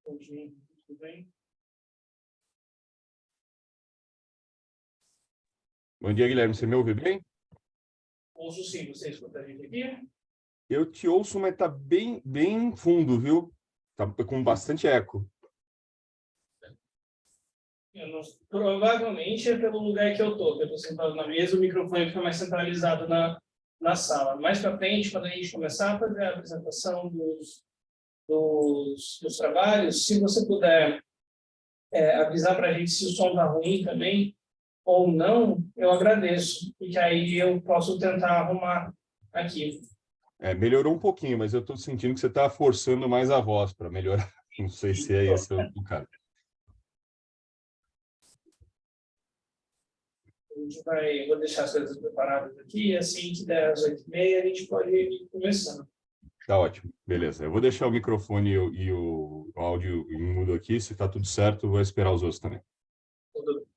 Bom dia, tudo bem? Bom dia, Guilherme. Você me ouve bem? Ouço sim, você escuta a gente aqui? Eu te ouço, mas tá bem fundo, viu? Tá com bastante eco. Provavelmente é pelo lugar que eu estou, que eu estou sentado na mesa, o microfone fica mais centralizado na sala. Mais para frente, quando a gente começar a fazer a apresentação dos trabalhos, se você puder avisar para a gente se o som está ruim também ou não, eu agradeço, porque aí eu posso tentar arrumar aqui. Melhorou um pouquinho, mas eu estou sentindo que você está forçando mais a voz para melhorar. Não sei se é esse o caso. Vou deixar as coisas preparadas aqui, e assim que der às 8h30, a gente pode ir começando. Tá ótimo. Beleza. Eu vou deixar o microfone e o áudio em mudo aqui. Se está tudo certo, vou esperar os outros também. Tudo bem.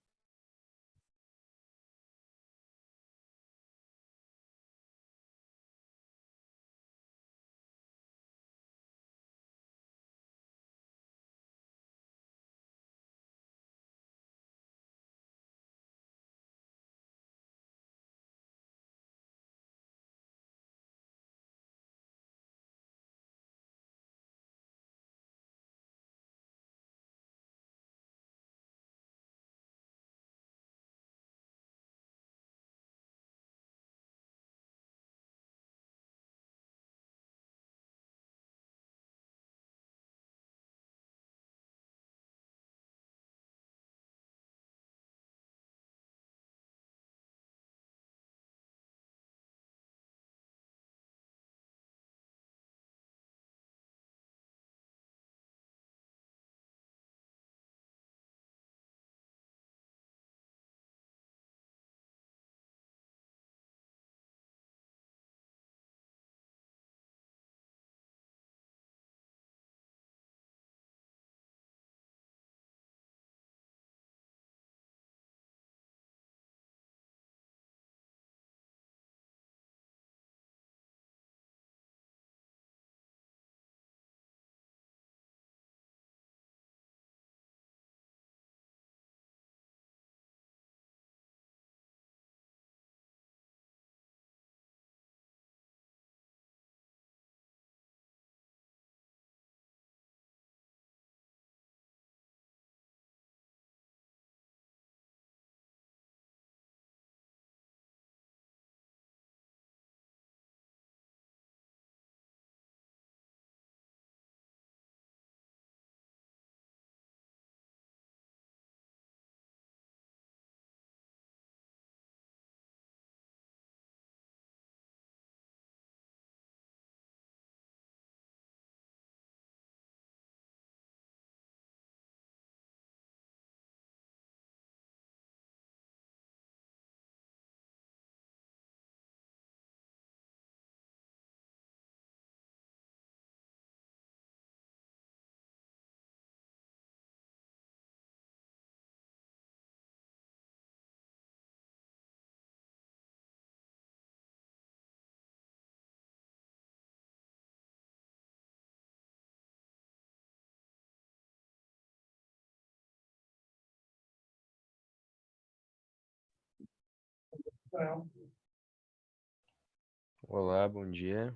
Olá, bom dia.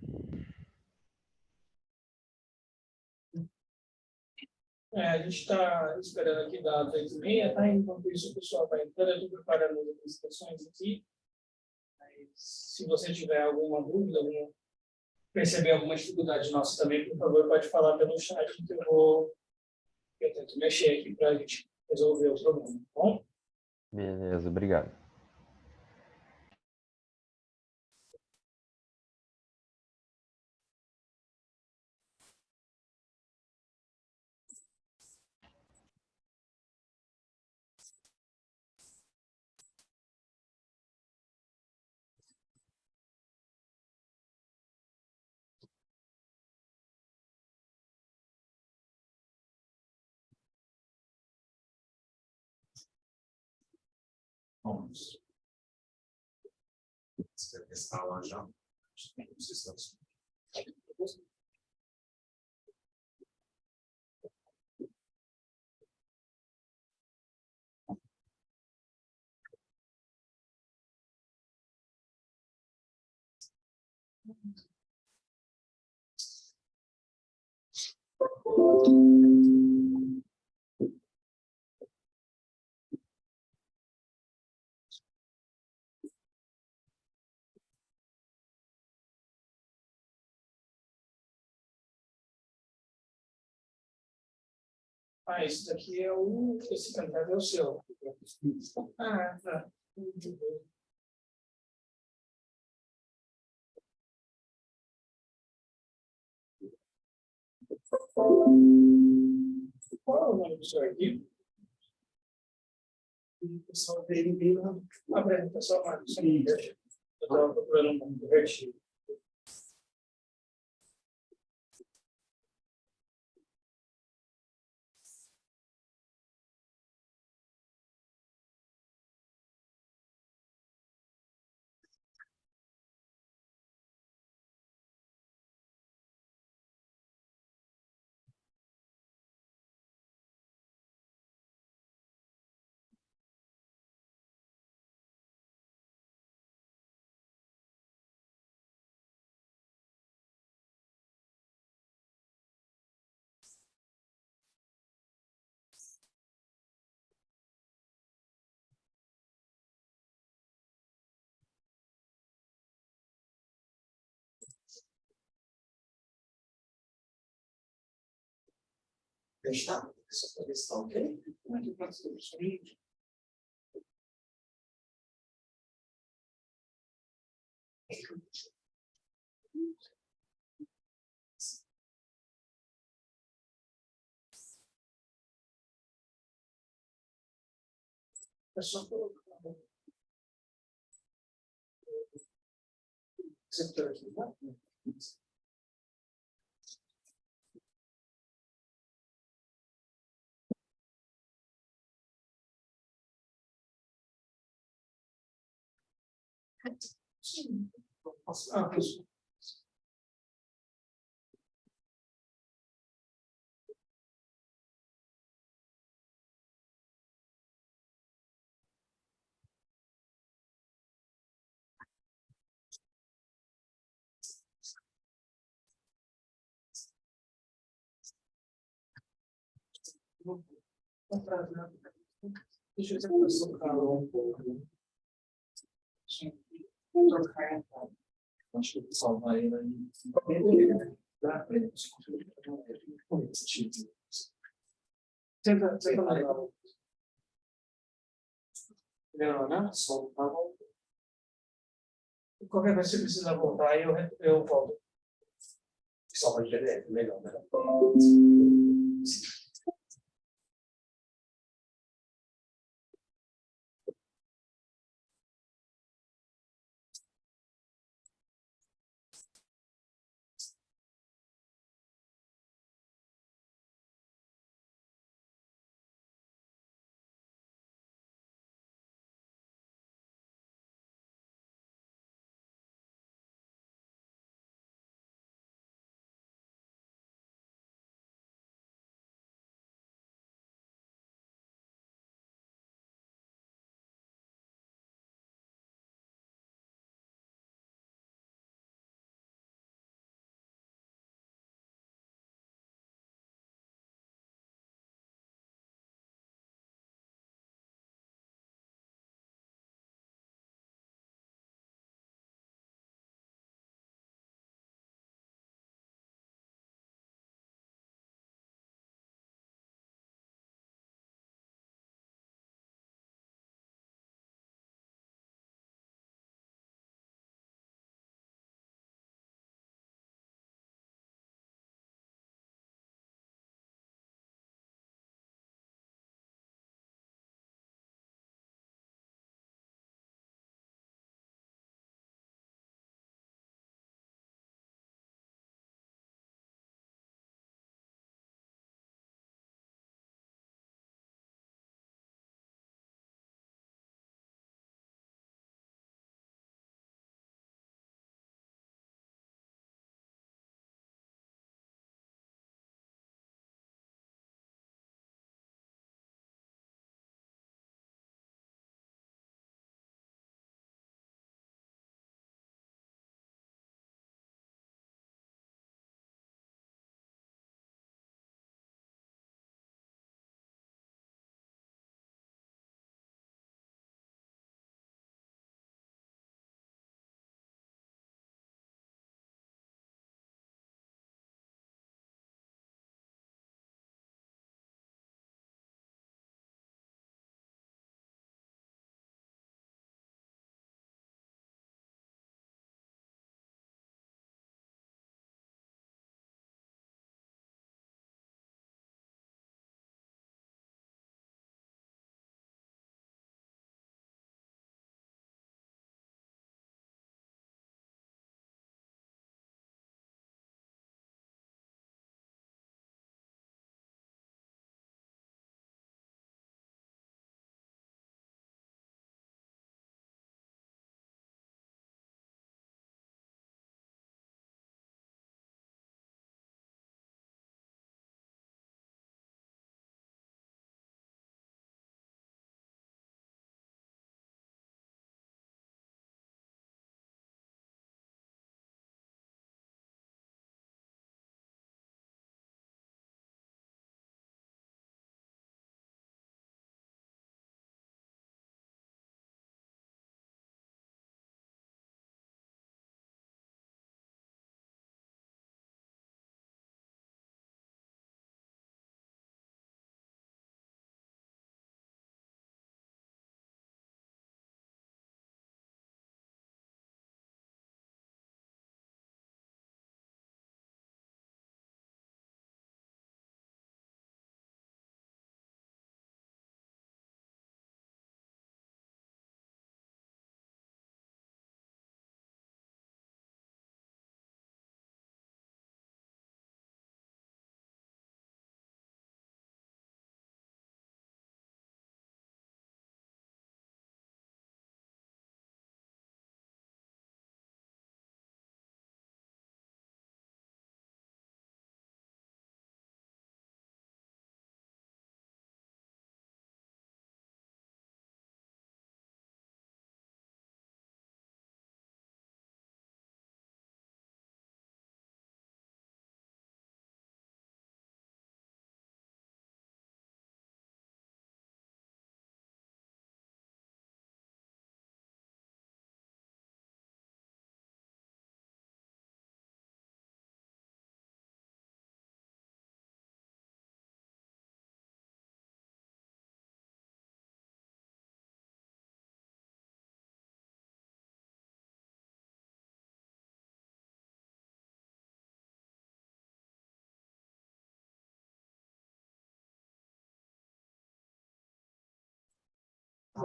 A gente está esperando aqui das 8h30, tá? Enquanto isso, o pessoal vai entrando, eu estou preparando as apresentações aqui. Mas, se você tiver alguma dúvida, perceber alguma dificuldade nossa também, por favor, pode falar pelo chat que eu tento mexer aqui para a gente resolver o problema, tá bom? Beleza, obrigado. Vamos. Você quer testar lá já? Ah, esse daqui é o. Esse cantado é o seu. Ah, tá. Muito bem. Qual é o nome do seu arquivo? O pessoal dele na apresentação, Marcos. Eu estava procurando um artigo. Está? Essa está ok? Como é que pode ser isso? É só colocar o receptor aqui, tá? Sim. Ah, isso. Deixa eu ver se eu posso trocar um pouco. Sim. Trocar. Acho que eu vou salvar ele aí. Dá para ele. Tenta legal. Melhorou, né? Soltar. Qualquer coisa, se precisar voltar, eu volto. Salva de PDF, melhor, né?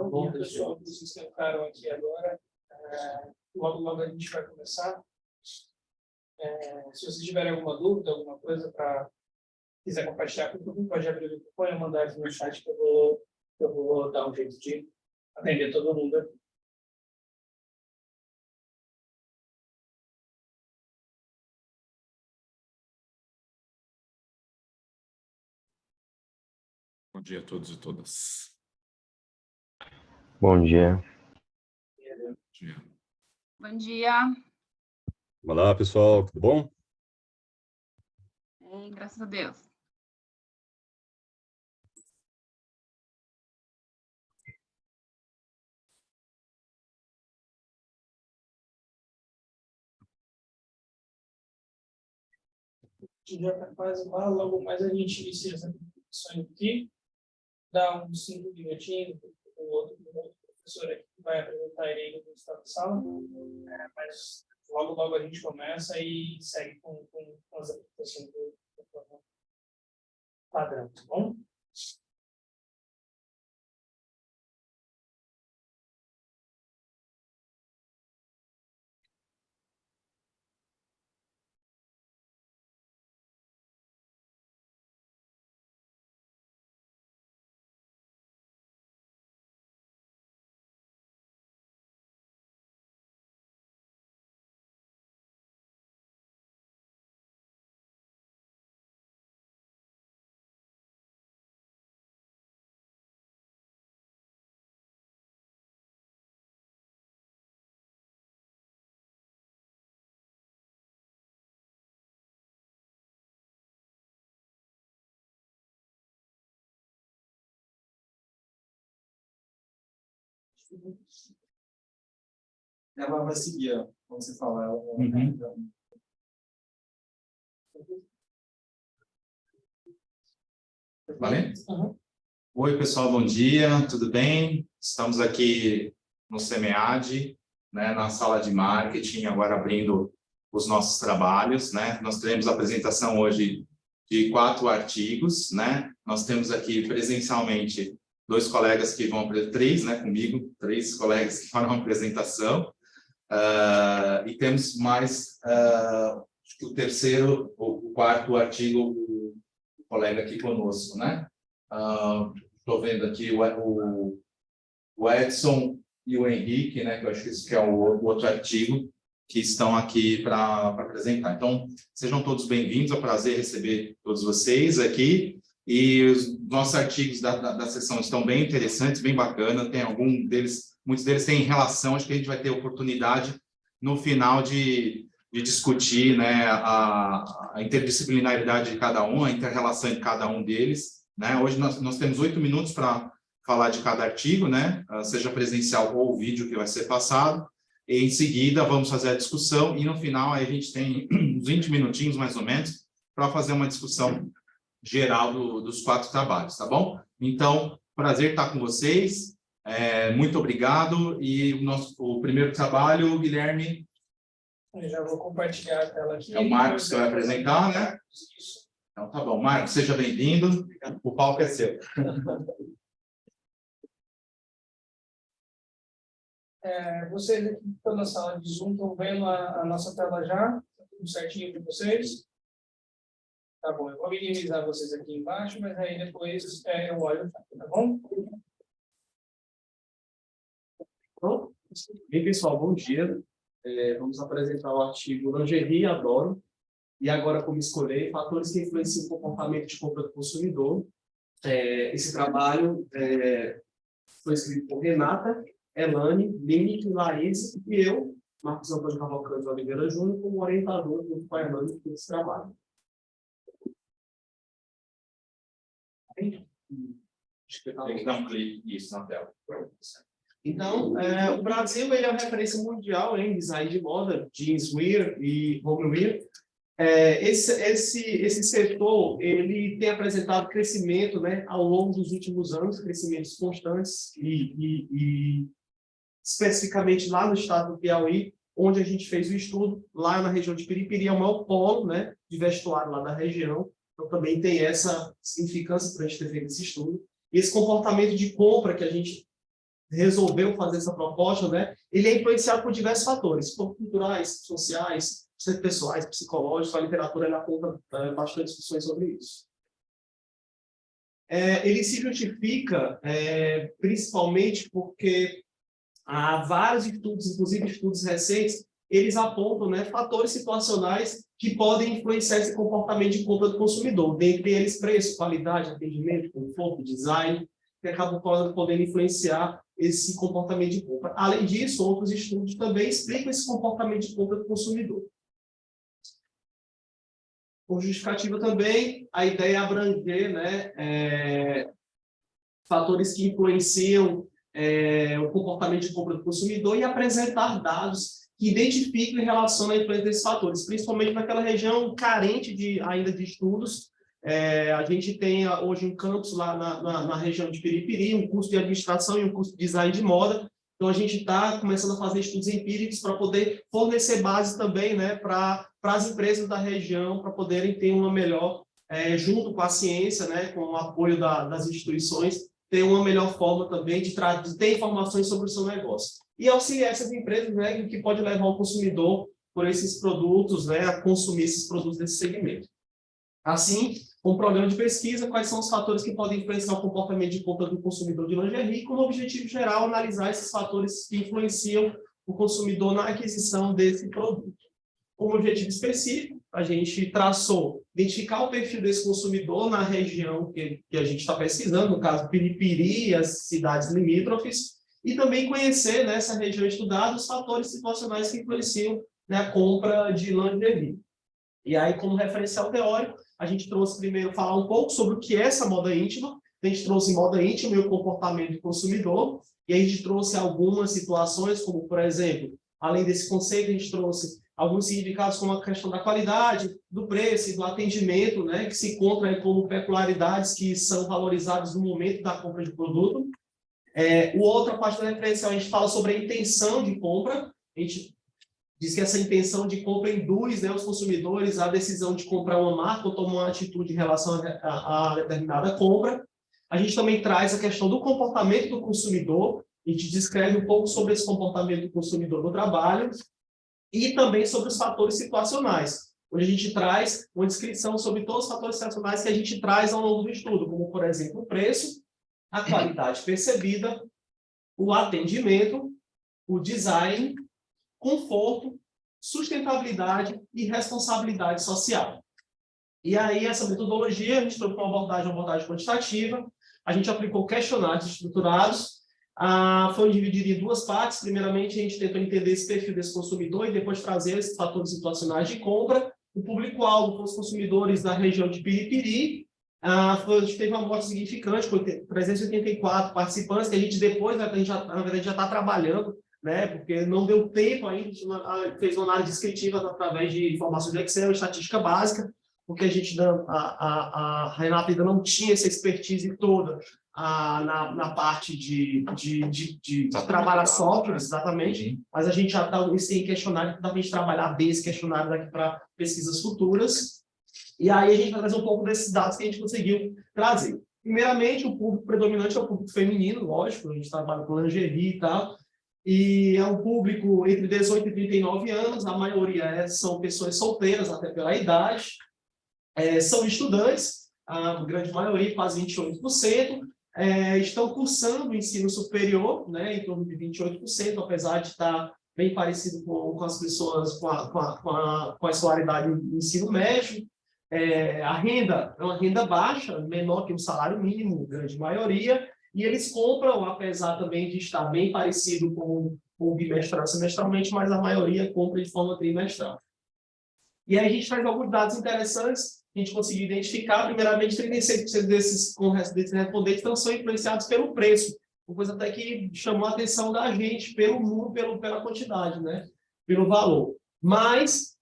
Bom dia, pessoal, que vocês tentaram aqui agora. Logo a gente vai começar. Se vocês tiverem alguma dúvida, alguma coisa quiser compartilhar com o grupo, pode abrir o microfone e mandar aqui no chat que eu vou dar um jeito de atender todo mundo. Bom dia a todos e todas. Bom dia. Bom dia. Bom dia. Olá, pessoal, tudo bom? Bem, graças a Deus. Já está quase lá, logo mais a gente inicia essa discussão aqui, dá uns 5 minutinhos, o outro professor aqui que vai apresentar ele no estado da sala, mas logo a gente começa e segue com as apresentações do padrão, tá bom? Ela vai seguir, ó, quando você falar. Valeu? Uhum. Oi, pessoal, bom dia, tudo bem? Estamos aqui no SEMEAD, né, na sala de marketing, agora abrindo os nossos trabalhos, né? Nós teremos a apresentação hoje de 4 artigos, né? Nós temos aqui presencialmente 2 colegas que vão, 3, né, comigo, 3 colegas que farão a apresentação, e temos mais o terceiro, o 4º artigo, o colega aqui conosco, né? Estou vendo aqui o Edson e o Henrique, né? Que eu acho que esse é o outro artigo que estão aqui para apresentar. Então, sejam todos bem-vindos, é um prazer receber todos vocês aqui. E os nossos artigos da sessão estão bem interessantes, bem bacanas. Tem muitos deles têm relação, acho que a gente vai ter oportunidade no final de discutir, né, a interdisciplinaridade de cada um, a inter-relação de cada um deles, né? Hoje nós temos 8 minutos para falar de cada artigo, né, seja presencial ou vídeo que vai ser passado, e em seguida vamos fazer a discussão, e no final aí a gente tem uns 20 minutinhos, mais ou menos, para fazer uma discussão geral dos 4 trabalhos, tá bom? Então, prazer estar com vocês, muito obrigado, e o primeiro trabalho, Guilherme... Eu já vou compartilhar a tela aqui. É o Marcos que vai apresentar, né? Isso. Então, tá bom. Marcos, seja bem-vindo. O palco é seu. Vocês aqui que estão na sala de Zoom estão vendo a nossa tela já? Está tudo certinho para vocês? Tá bom, eu vou minimizar vocês aqui embaixo, mas aí depois eu olho, tá bom? Pronto? Bem, pessoal, bom dia. Vamos apresentar o artigo Lingerie Adoro. E agora, como escolher fatores que influenciam o comportamento de compra do consumidor. Esse trabalho foi escrito por Renata, Elane, Lini, Laís e eu, Marcos Antônio Cavalcante Oliveira Júnior, como orientador do pai Elane desse trabalho. Tem que dar um clique isso na tela. Então, o Brasil ele é uma referência mundial em design de moda, jeanswear e homewear. Esse setor ele tem apresentado crescimento, né, ao longo dos últimos anos, crescimentos constantes e especificamente lá no estado do Piauí, onde a gente fez o estudo, lá na região de Piripiri, é o maior polo, né, de vestuário lá da região. Então, também tem essa significância para a gente ter feito esse estudo. E esse comportamento de compra que a gente resolveu fazer essa proposta, né, ele é influenciado por diversos fatores, culturais, sociais, pessoais, psicológicos. A literatura ela aponta bastante discussões sobre isso. Ele se justifica principalmente porque há vários estudos, inclusive estudos recentes, eles apontam, né, fatores situacionais que podem influenciar esse comportamento de compra do consumidor, dentre eles preço, qualidade, atendimento, conforto, design, que acabam podendo influenciar esse comportamento de compra. Além disso, outros estudos também explicam esse comportamento de compra do consumidor. Por justificativa também, a ideia é abranger, né, fatores que influenciam o comportamento de compra do consumidor e apresentar dados que identificam e relacionam a influência desses fatores, principalmente naquela região carente ainda de estudos. A gente tem hoje um campus lá na região de Piripiri, um curso de administração e um curso de design de moda. Então, a gente está começando a fazer estudos empíricos para poder fornecer base também, né, para as empresas da região, para poderem ter uma melhor, junto com a ciência, né, com o apoio das instituições, ter uma melhor forma também de ter informações sobre o seu negócio. E auxiliar essas empresas, né, que pode levar o consumidor por esses produtos, né, a consumir esses produtos desse segmento. Assim, um programa de pesquisa, quais são os fatores que podem influenciar o comportamento de compra do consumidor de lingerie, como objetivo geral, analisar esses fatores que influenciam o consumidor na aquisição desse produto. Como objetivo específico, a gente traçou identificar o perfil desse consumidor na região que a gente está pesquisando, no caso Piripiri e as cidades limítrofes, e também conhecer nessa região estudada os fatores situacionais que influenciam, né, a compra de lingerie. E aí, como referencial teórico, a gente trouxe primeiro falar um pouco sobre o que é essa moda íntima. A gente trouxe moda íntima e o comportamento do consumidor, e a gente trouxe algumas situações, como, por exemplo, além desse conceito, a gente trouxe alguns significados como a questão da qualidade, do preço e do atendimento, né, que se encontram aí como peculiaridades que são valorizadas no momento da compra de produto. Outra parte da referencial, a gente fala sobre a intenção de compra. A gente diz que essa intenção de compra induz, né, os consumidores à decisão de comprar uma marca ou tomar uma atitude em relação a determinada compra. A gente também traz a questão do comportamento do consumidor. A gente descreve um pouco sobre esse comportamento do consumidor no trabalho e também sobre os fatores situacionais, onde a gente traz uma descrição sobre todos os fatores situacionais que a gente traz ao longo do estudo, como, por exemplo, o preço, a qualidade percebida, o atendimento, o design, conforto, sustentabilidade e responsabilidade social. E aí, essa metodologia, a gente trouxe uma abordagem quantitativa, a gente aplicou questionários estruturados, foi dividido em duas partes. Primeiramente, a gente tentou entender esse perfil desse consumidor e depois trazer esses fatores situacionais de compra. O público-alvo foram os consumidores da região de Piripiri. A gente teve uma amostra significante, com 384 participantes, que a gente depois, na verdade, já está trabalhando, né, porque não deu tempo ainda, a gente fez uma análise descritiva através de informações do Excel, estatística básica, porque a Renata ainda não tinha essa expertise toda na parte de trabalhar software, exatamente, mas a gente já está nesse questionário, que dá para a gente trabalhar bem esse questionário daqui para pesquisas futuras, e aí a gente vai trazer um pouco desses dados que a gente conseguiu trazer. Primeiramente, o público predominante é o público feminino, lógico, a gente trabalha com lingerie e tal, e é um público entre 18 e 39 anos, a maioria são pessoas solteiras, até pela idade, são estudantes, a grande maioria, quase 28%, estão cursando o ensino superior, né, em torno de 28%, apesar de estar bem parecido com as pessoas com a escolaridade do ensino médio. A renda é uma renda baixa, menor que o salário mínimo, grande maioria, e eles compram, apesar também de estar bem parecido com o bimestral semestralmente, mas a maioria compra de forma trimestral. E aí a gente traz alguns dados interessantes, a gente conseguiu identificar. Primeiramente, 36% desses respondentes não são influenciados pelo preço, uma coisa até que chamou a atenção da gente pelo número, pela quantidade, né? Pelo valor. Mas,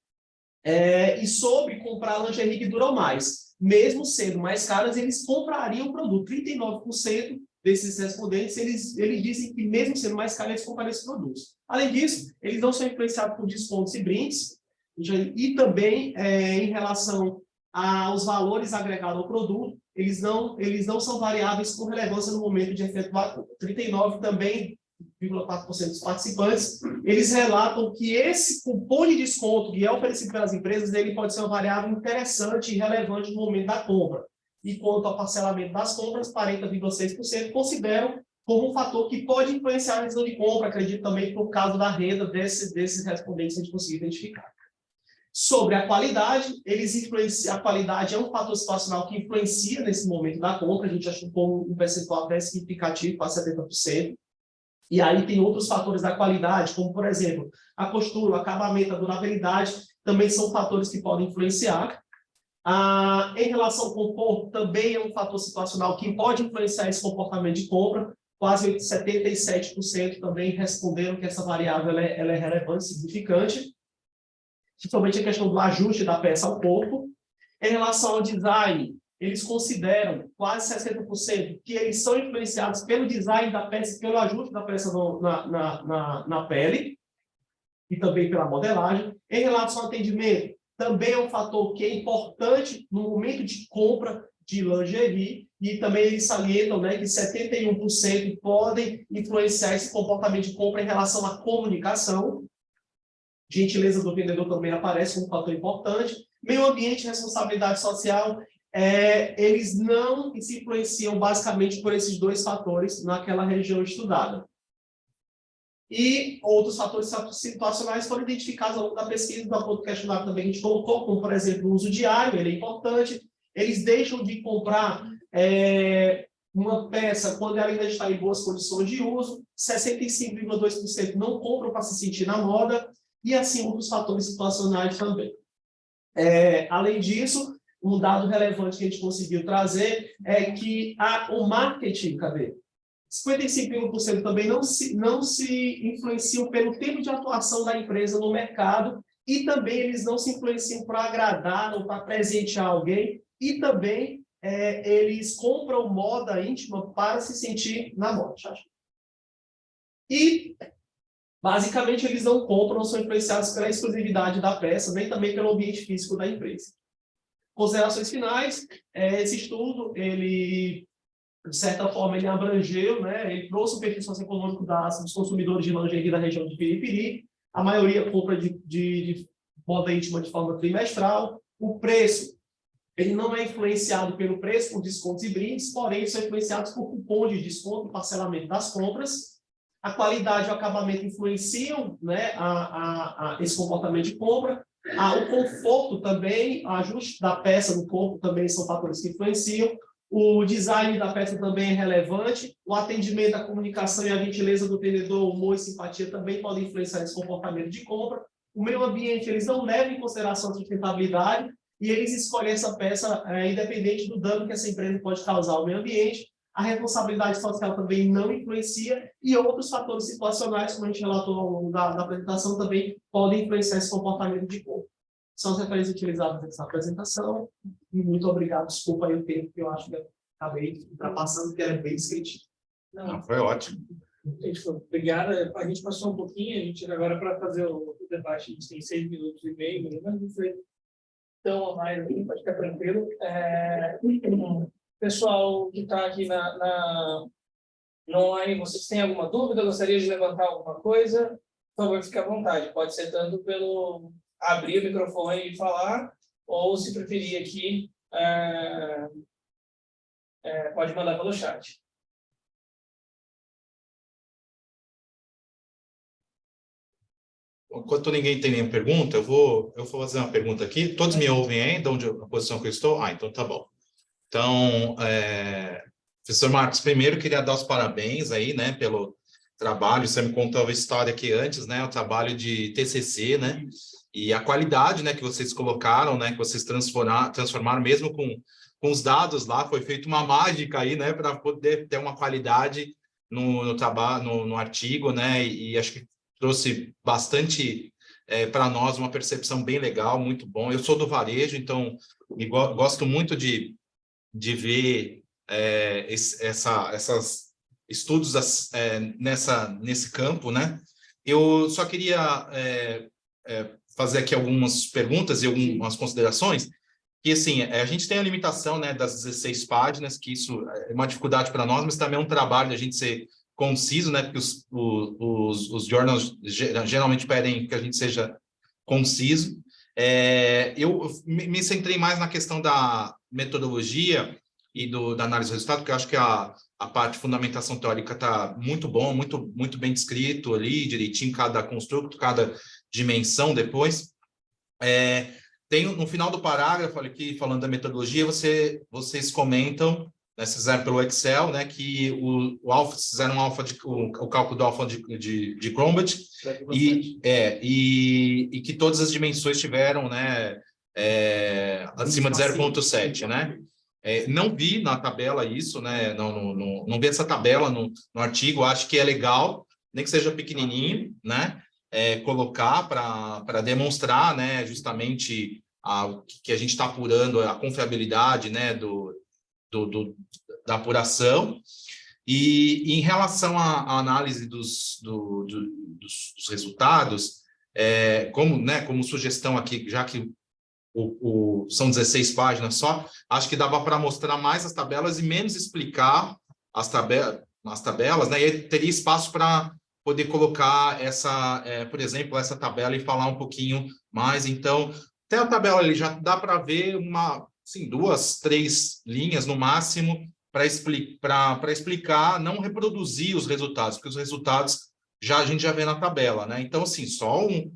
e sobre comprar lingerie que duram mais. Mesmo sendo mais caras, eles comprariam o produto. 39% desses respondentes, eles dizem que mesmo sendo mais caro, eles comprariam esses produtos. Além disso, eles não são influenciados por descontos e brindes, e também em relação os valores agregados ao produto, eles não são variáveis com relevância no momento de efetuar a compra. 39 também, 0,4% dos participantes, eles relatam que esse cupom de desconto que é oferecido pelas empresas, ele pode ser uma variável interessante e relevante no momento da compra. E quanto ao parcelamento das compras, 40,6% consideram como um fator que pode influenciar a decisão de compra, acredito também por causa da renda desses respondentes que a gente conseguiu identificar. Sobre a qualidade, a qualidade é um fator situacional que influencia nesse momento da compra, a gente achou como um percentual até significativo, quase 70%. E aí tem outros fatores da qualidade, como, por exemplo, a postura, o acabamento, a durabilidade, também são fatores que podem influenciar. Em relação ao conforto, também é um fator situacional que pode influenciar esse comportamento de compra. Quase 77% também responderam que essa variável ela é relevante, significante. Principalmente a questão do ajuste da peça ao corpo. Em relação ao design, eles consideram, quase 60%, que eles são influenciados pelo design da peça e pelo ajuste da peça na pele, e também pela modelagem. Em relação ao atendimento, também é um fator que é importante no momento de compra de lingerie, e também eles salientam, né, que 71% podem influenciar esse comportamento de compra em relação à comunicação. Gentileza do vendedor também aparece como um fator importante. Meio ambiente e responsabilidade social, eles não se influenciam basicamente por esses dois fatores naquela região estudada. E outros fatores situacionais foram identificados ao longo da pesquisa, do acordo com o questionário também que a gente colocou, como, por exemplo, o uso diário, ele é importante. Eles deixam de comprar uma peça quando ela ainda está em boas condições de uso, 65,2% não compram para se sentir na moda, e assim outros fatores situacionais também. Além disso, um dado relevante que a gente conseguiu trazer é que o marketing, 55% também não se influenciam pelo tempo de atuação da empresa no mercado, e também eles não se influenciam para agradar ou para presentear alguém, e também eles compram moda íntima para se sentir na moda. E basicamente, eles não compram, são influenciados pela exclusividade da peça, nem também pelo ambiente físico da empresa. Considerações finais, esse estudo, ele, de certa forma, ele abrangeu, né, ele trouxe o perfil socioeconômico dos consumidores de lingerie da região de Piripiri, a maioria compra de moda íntima de forma trimestral, o preço, ele não é influenciado pelo preço, por descontos e brindes, porém, são influenciados por cupom de desconto e parcelamento das compras. A qualidade e o acabamento influenciam, né, esse comportamento de compra. O conforto também, o ajuste da peça no corpo também são fatores que influenciam. O design da peça também é relevante. O atendimento, a comunicação e a gentileza do vendedor, o humor e simpatia também podem influenciar esse comportamento de compra. O meio ambiente, eles não levam em consideração a sustentabilidade e eles escolhem essa peça independente do dano que essa empresa pode causar ao meio ambiente. A responsabilidade social também não influencia, e outros fatores situacionais, como a gente relatou ao longo da apresentação, também podem influenciar esse comportamento de compra. São as referências utilizadas nessa apresentação, e muito obrigado, desculpa aí o tempo que eu acho que eu acabei ultrapassando, que era bem descritivo. Não, foi ótimo. Gente, obrigada. A gente passou um pouquinho, a gente agora para fazer o debate, a gente tem 6 minutos e meio, mas não foi tão a mais, pode ficar tranquilo. Pessoal que está aqui no online, vocês têm alguma dúvida? Gostaria de levantar alguma coisa? Por favor, fique à vontade. Pode ser tanto pelo abrir o microfone e falar, ou se preferir aqui, pode mandar pelo chat. Enquanto ninguém tem nenhuma pergunta, eu vou fazer uma pergunta aqui. Todos me ouvem aí, de onde a posição que eu estou? Então tá bom. Então, professor Marcos, primeiro queria dar os parabéns aí, né, pelo trabalho. Você me contou a história aqui antes, né, o trabalho de TCC, né, e a qualidade, né, que vocês colocaram, né, que vocês transformaram mesmo com os dados lá, foi feita uma mágica aí, né, para poder ter uma qualidade no trabalho, no artigo, né, e acho que trouxe bastante para nós uma percepção bem legal, muito bom. Eu sou do varejo, então gosto muito de ver essas estudos nesse campo, né? Eu só queria fazer aqui algumas perguntas e algumas considerações. que, assim, a gente tem a limitação, né, das 16 páginas, que isso é uma dificuldade para nós, mas também é um trabalho de a gente ser conciso, né, porque os journals geralmente pedem que a gente seja conciso. Eu me centrei mais na questão da metodologia e da análise do resultado, porque eu acho que a parte de fundamentação teórica está muito bom, muito bem descrito ali, direitinho, cada construto, cada dimensão depois. Tem no final do parágrafo aqui, falando da metodologia, vocês comentam, né, vocês fizeram pelo Excel, né, que fizeram o cálculo do alfa de Cronbach, e que todas as dimensões tiveram, né, acima de 0,7, né? Não vi na tabela isso, né? Não vi essa tabela no artigo, acho que é legal, nem que seja pequenininho, né? Colocar para demonstrar, né, justamente que a gente está apurando a confiabilidade, né, da apuração. E em relação à análise dos resultados, como sugestão aqui, já que são 16 páginas só, acho que dava para mostrar mais as tabelas e menos explicar as tabelas, né? E teria espaço para poder colocar por exemplo, essa tabela e falar um pouquinho mais. Então, até a tabela ali já dá para ver assim, 2, 3 linhas no máximo para explicar, não reproduzir os resultados, porque os resultados a gente já vê na tabela, né? Então, assim, só um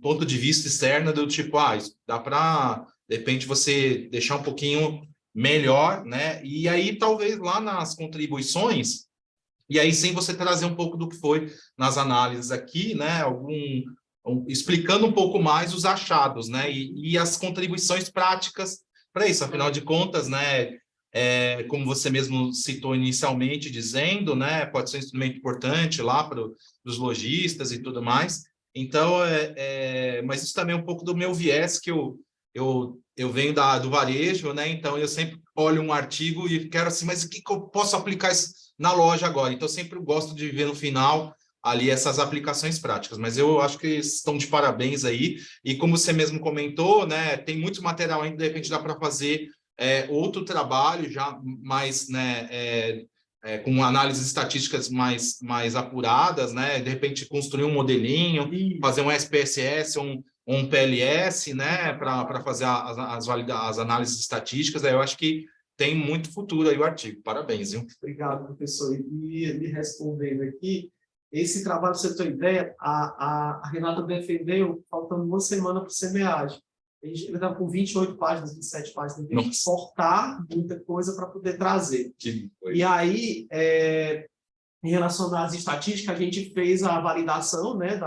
ponto de vista externo do tipo, dá para, de repente, você deixar um pouquinho melhor, né? E aí, talvez, lá nas contribuições, e aí sim você trazer um pouco do que foi nas análises aqui, né? Explicando um pouco mais os achados, né? E as contribuições práticas para isso. Afinal de contas, né? Como você mesmo citou inicialmente, dizendo, né? Pode ser um instrumento importante lá para os lojistas e tudo mais. Então, mas isso também é um pouco do meu viés, que eu venho do varejo, né? Então, eu sempre olho um artigo e quero assim, mas o que eu posso aplicar isso na loja agora? Então, eu sempre gosto de ver no final ali essas aplicações práticas. Mas eu acho que estão de parabéns aí. E como você mesmo comentou, né? Tem muito material ainda, de repente dá para fazer outro trabalho já mais, né? Com análises estatísticas mais apuradas, né? De repente construir um modelinho, fazer um SPSS, um PLS, né? Para fazer as análises estatísticas. Eu acho que tem muito futuro aí o artigo. Parabéns, viu? Obrigado, professor. E lhe respondendo aqui, esse trabalho, para você ter uma ideia, a Renata defendeu faltando 1 semana para o semeagem. Ele estava com 28 páginas, 27 páginas, tem que cortar muita coisa para poder trazer. E aí, em relação às estatísticas, a gente fez a validação, né,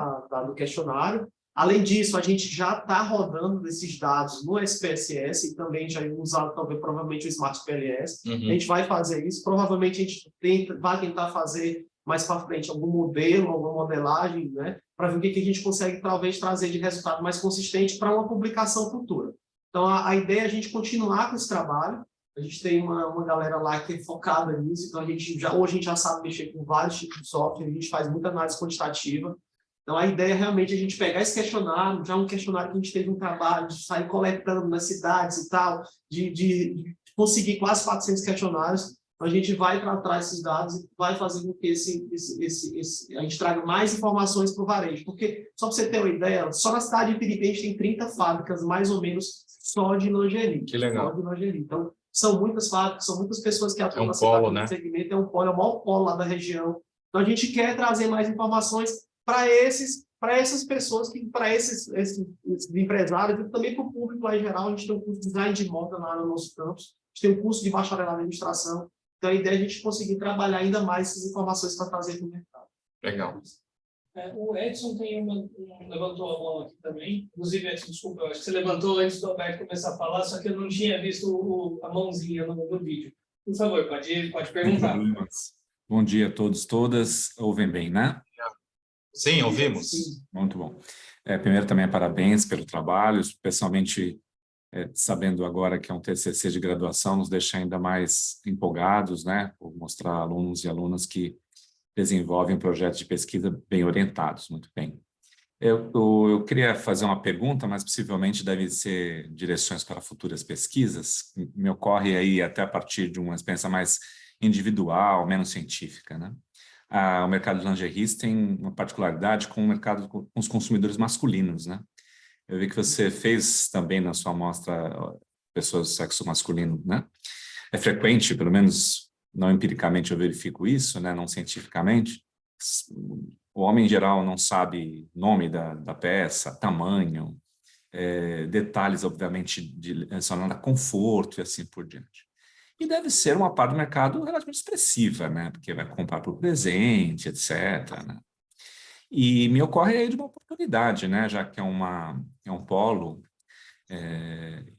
do questionário. Além disso, a gente já está rodando esses dados no SPSS e também já usado provavelmente o Smart PLS. A gente vai fazer isso. Provavelmente a gente vai tentar fazer mais para frente algum modelo, alguma modelagem, né, para ver o que a gente consegue talvez trazer de resultado mais consistente para uma publicação futura. Então, a ideia é a gente continuar com esse trabalho. A gente tem uma galera lá que é focada nisso, então hoje a gente já sabe mexer com vários tipos de software, a gente faz muita análise quantitativa. Então, a ideia é realmente a gente pegar esse questionário, já um questionário que a gente teve um trabalho de sair coletando nas cidades e tal, de conseguir quase 400 questionários. Então, a gente vai tratar esses dados e vai fazer com que a gente traga mais informações para o varejo. Porque, só para você ter uma ideia, só na cidade de Piripim a gente tem 30 fábricas, mais ou menos, só de lingerie. Que legal. Só de lingerie. Então, são muitas fábricas, são muitas pessoas que atuam na cidade, né? segmento, é um polo, é o maior polo lá da região. Então, a gente quer trazer mais informações para essas pessoas, para esses empresários e também para o público lá em geral. A gente tem um curso de design de moda lá no nosso campus, a gente tem um curso de bacharelado em administração. Então, a ideia é a gente conseguir trabalhar ainda mais essas informações para trazer para o mercado. Legal. O Edson levantou a mão aqui também. Inclusive, Edson, desculpa, eu acho que você levantou antes do Alberto começar a falar, só que eu não tinha visto a mãozinha no vídeo. Por favor, pode perguntar. Bom dia a todos, todas. Ouvem bem, né? Sim, ouvimos. Sim. Muito bom. Primeiro, também parabéns pelo trabalho, especialmente sabendo agora que é um TCC de graduação, nos deixa ainda mais empolgados, né? Por mostrar a alunos e alunas que desenvolvem projetos de pesquisa bem orientados, muito bem. Eu queria fazer uma pergunta, mas possivelmente deve ser direções para futuras pesquisas. Me ocorre aí até a partir de uma experiência mais individual, menos científica, né? O mercado de lingeries tem uma particularidade com o mercado com os consumidores masculinos, né? Eu vi que você fez também na sua amostra pessoas do sexo masculino, né? É frequente, pelo menos não empiricamente eu verifico isso, né? Não cientificamente. O homem em geral não sabe nome da peça, tamanho, detalhes, obviamente, relacionados a conforto e assim por diante. E deve ser uma parte do mercado relativamente expressiva, né? Porque vai comprar por presente, etc., né? E me ocorre aí de uma oportunidade, né? Já que é um polo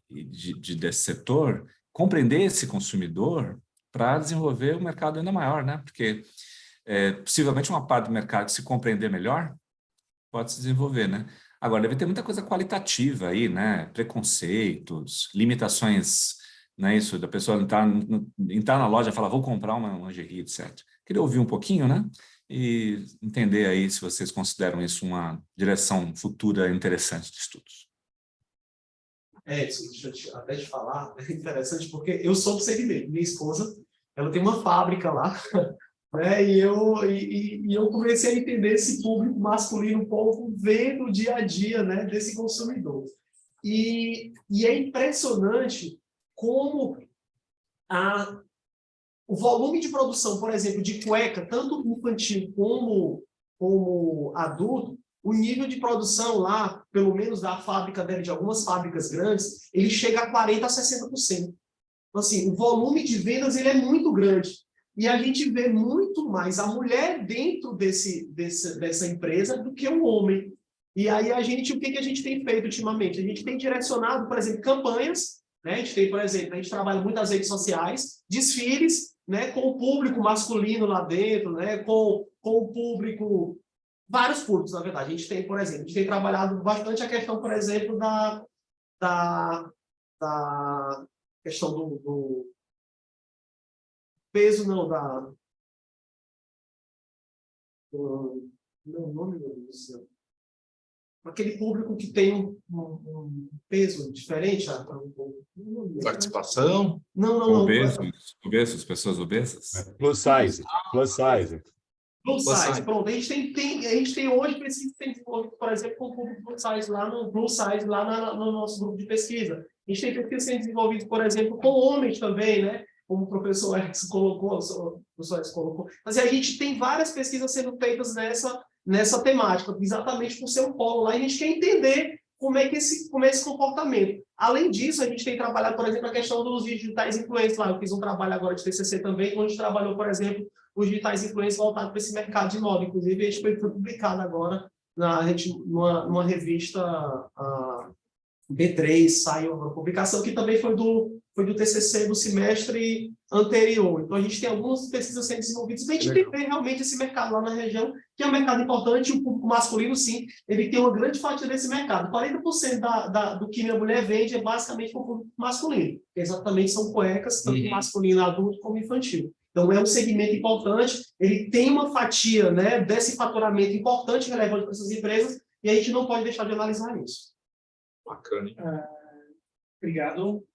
desse setor, compreender esse consumidor para desenvolver um mercado ainda maior, né? Porque possivelmente uma parte do mercado que se compreender melhor pode se desenvolver, né? Agora, deve ter muita coisa qualitativa aí, né? Preconceitos, limitações, né? Isso da pessoa entrar na loja e falar, vou comprar uma lingerie, etc. Queria ouvir um pouquinho, né? E entender aí se vocês consideram isso uma direção futura interessante de estudos. Isso, deixa eu até te falar, é interessante porque eu sou do segmento, minha esposa, ela tem uma fábrica lá, né? E eu comecei a entender esse público masculino um pouco vendo o dia a dia, né, desse consumidor. E é impressionante como o volume de produção, por exemplo, de cueca, tanto infantil como adulto, o nível de produção lá, pelo menos da fábrica dele, de algumas fábricas grandes, ele chega a 40% a 60%. Então, assim, o volume de vendas ele é muito grande. E a gente vê muito mais a mulher dentro dessa empresa do que o homem. E aí o que a gente tem feito ultimamente? A gente tem direcionado, por exemplo, campanhas, né? A gente tem, por exemplo, a gente trabalha muito nas redes sociais, desfiles, né, com o público masculino lá dentro, né, com o público, vários públicos, na verdade. A gente tem, por exemplo, a gente tem trabalhado bastante a questão, por exemplo, da questão do peso, não, meu nome, meu Deus do céu. Aquele público que tem um peso diferente. Participação? Não. Obesos, pessoas obesas? Plus size, plus size. Plus size, pronto. A gente tem hoje pesquisa que tem desenvolvido, por exemplo, com o público plus size lá no nosso grupo de pesquisa. A gente tem pesquisa sendo desenvolvida, por exemplo, com homens também, né? Como o professor Edson colocou, Mas a gente tem várias pesquisas sendo feitas nessa temática, exatamente por ser um polo lá, e a gente quer entender como é esse comportamento. Além disso, a gente tem trabalhado, por exemplo, a questão dos digitais influencers lá. Eu fiz um trabalho agora de TCC também, onde a gente trabalhou, por exemplo, os digitais influencers voltados para esse mercado de moda. Inclusive, a gente foi publicado agora numa revista B3, saiu uma publicação que também foi do TCC do semestre anterior. Então, a gente tem algumas pesquisas sendo desenvolvidas para a gente entender realmente esse mercado lá na região, que é um mercado importante, e o público masculino, sim, ele tem uma grande fatia desse mercado. 40% do que minha mulher vende é basicamente para o público masculino, que exatamente são cuecas, tanto masculino, adulto, como infantil. Então, é um segmento importante, ele tem uma fatia, né, desse faturamento importante e relevante para essas empresas, e a gente não pode deixar de analisar isso. Bacana, hein? Obrigado.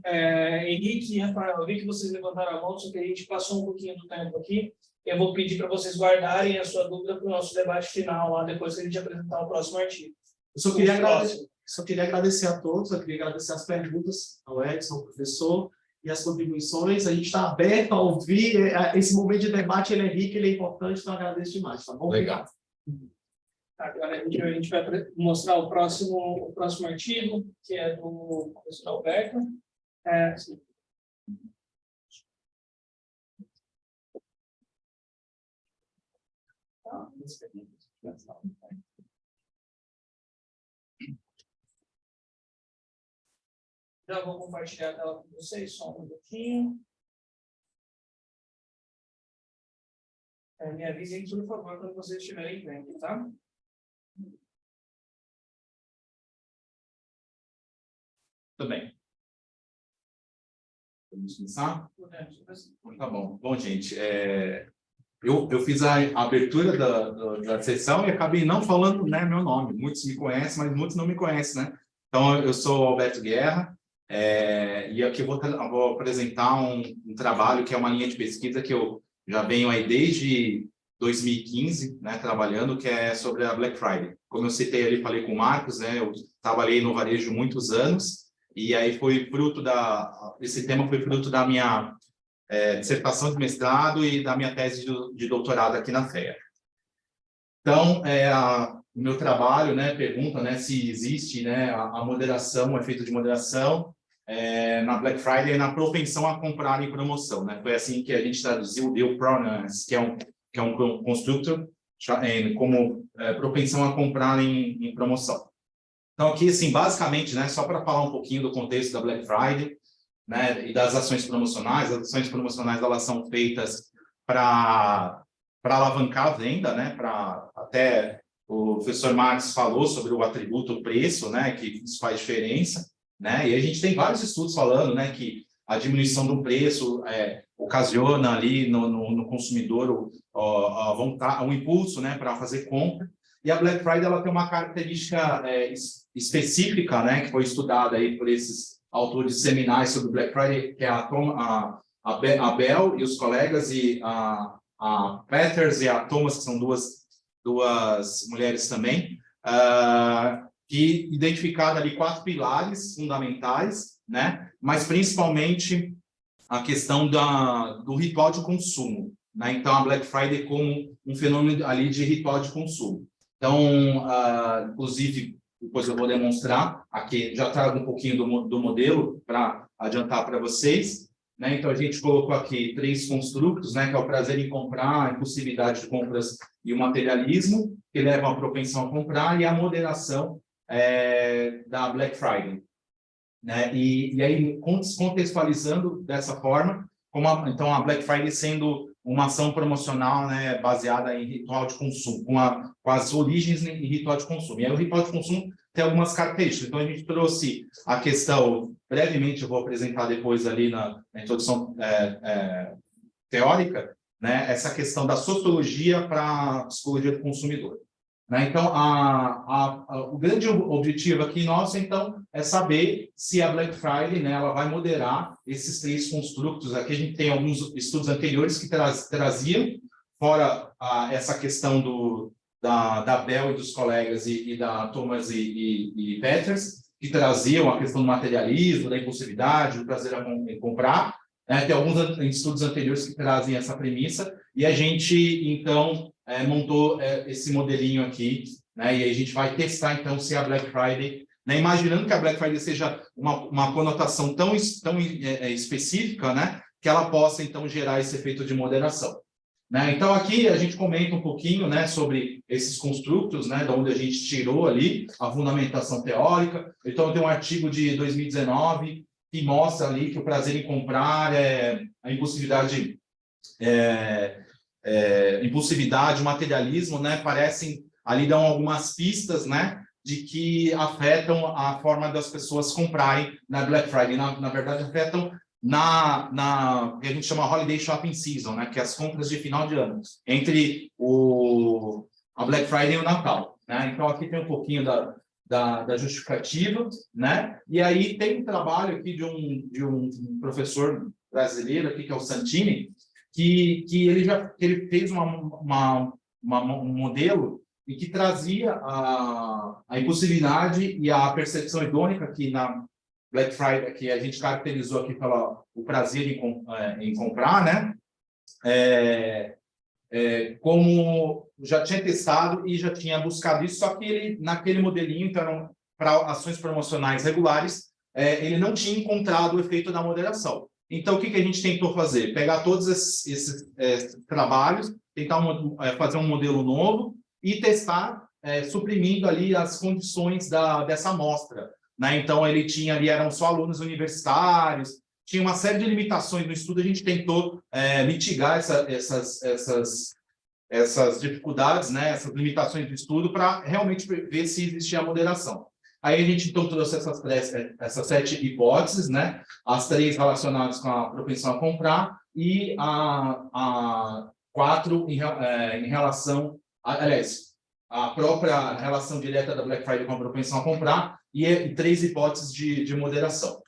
Henrique e Rafael, eu vi que vocês levantaram a mão, só que a gente passou um pouquinho do tempo aqui. Eu vou pedir para vocês guardarem a sua dúvida para o nosso debate final, lá depois que a gente apresentar o próximo artigo. Eu só queria agradecer a todos, eu queria agradecer as perguntas ao Edson, ao professor, e as contribuições. A gente está aberto a ouvir. Esse momento de debate ele é rico, ele é importante, então eu agradeço demais, tá bom? Legal. Agora a gente vai mostrar o próximo artigo, que é do professor Alberto. Já vou compartilhar a tela com vocês, só um pouquinho. Me avisem, por favor, quando vocês estiverem vendo, tá? Tudo bem. Vamos começar? Podemos. Tá bom. Bom, gente, eu fiz a abertura da sessão e acabei não falando, né, meu nome. Muitos me conhecem, mas muitos não me conhecem, né? Então, eu sou Alberto Guerra, e aqui eu vou apresentar um trabalho que é uma linha de pesquisa que eu já venho aí desde 2015, né, trabalhando, que é sobre a Black Friday. Como eu citei ali, falei com o Marcos, né, eu trabalhei no varejo muitos anos, e aí esse tema foi fruto da minha dissertação de mestrado e da minha tese de doutorado aqui na FEA. Então, o meu trabalho, né, pergunta, né, se existe, né, a moderação, o efeito de moderação na Black Friday, na propensão a comprar em promoção, né? Foi assim que a gente traduziu o deal pronouns, que é um construto como propensão a comprar em promoção. Então, aqui, assim, basicamente, né, só para falar um pouquinho do contexto da Black Friday, né, e das ações promocionais. As ações promocionais, elas são feitas para alavancar a venda, né, até o professor Marx falou sobre o atributo preço, né, que isso faz diferença, né, e a gente tem vários estudos falando, né, que a diminuição do preço ocasiona ali no consumidor a vontade, um impulso, né, para fazer compra. E a Black Friday, ela tem uma característica específica, né, que foi estudada aí por esses autores seminais sobre Black Friday, que é a Bell e os colegas, e a Peters e a Thomas, que são duas mulheres também, que identificaram ali 4 pilares fundamentais, né, mas principalmente a questão do ritual de consumo, né? Então, a Black Friday como um fenômeno ali de ritual de consumo. Então, inclusive, depois eu vou demonstrar aqui, já trago um pouquinho do modelo para adiantar para vocês, né? Então, a gente colocou aqui 3 construtos, né? Que é o prazer em comprar, a impulsividade de compras e o materialismo, que levam à propensão a comprar, e a moderação da Black Friday, né? E aí, contextualizando dessa forma, então, a Black Friday sendo uma ação promocional, né, baseada em ritual de consumo, com as origens em ritual de consumo. E aí o ritual de consumo tem algumas características. Então, a gente trouxe a questão, brevemente eu vou apresentar depois ali na introdução teórica, né, essa questão da sociologia para a psicologia do consumidor. Né? Então, o grande objetivo aqui nosso, então, é saber se a Black Friday, né, ela vai moderar esses 3 construtos. Aqui a gente tem alguns estudos anteriores que traziam, fora essa questão da Bell e dos colegas, e da Thomas e Peters, que traziam a questão do materialismo, da impulsividade, do prazer em comprar. Tem alguns estudos anteriores que trazem essa premissa, e a gente, então, montou esse modelinho aqui, né? E aí a gente vai testar, então, se a Black Friday, né, imaginando que a Black Friday seja uma conotação tão específica, né, que ela possa, então, gerar esse efeito de moderação. Né? Então, aqui a gente comenta um pouquinho, né, sobre esses construtos, né, de onde a gente tirou ali a fundamentação teórica. Então, tem um artigo de 2019 que mostra ali que o prazer em comprar, a impulsividade, o materialismo, né, parecem ali, dão algumas pistas, né, de que afetam a forma das pessoas comprarem na Black Friday. Na verdade, afetam que a gente chama Holiday Shopping Season, né, que é as compras de final de ano, entre a Black Friday e o Natal. Né? Então, aqui tem um pouquinho da justificativa, né? E aí tem um trabalho aqui de um professor brasileiro aqui, que é o Santini, que ele fez um modelo e que trazia a impulsividade e a percepção hedônica, que na Black Friday, que a gente caracterizou aqui pelo o prazer em comprar, né? Como já tinha testado e já tinha buscado isso, só que ele, naquele modelinho, então, para ações promocionais regulares, ele não tinha encontrado o efeito da moderação. Então, o que a gente tentou fazer? Pegar todos esses trabalhos, tentar fazer um modelo novo e testar, suprimindo ali as condições dessa amostra. Né? Então, ele tinha ali, eram só alunos universitários, tinha uma série de limitações no estudo, a gente tentou mitigar essas dificuldades, né? Essas limitações do estudo, para realmente ver se existia a moderação. Aí a gente então trouxe essas 7 hipóteses, né? As 3 relacionadas com a propensão a comprar e 4 em relação, aliás, a própria relação direta da Black Friday com a propensão a comprar e 3 hipóteses de moderação.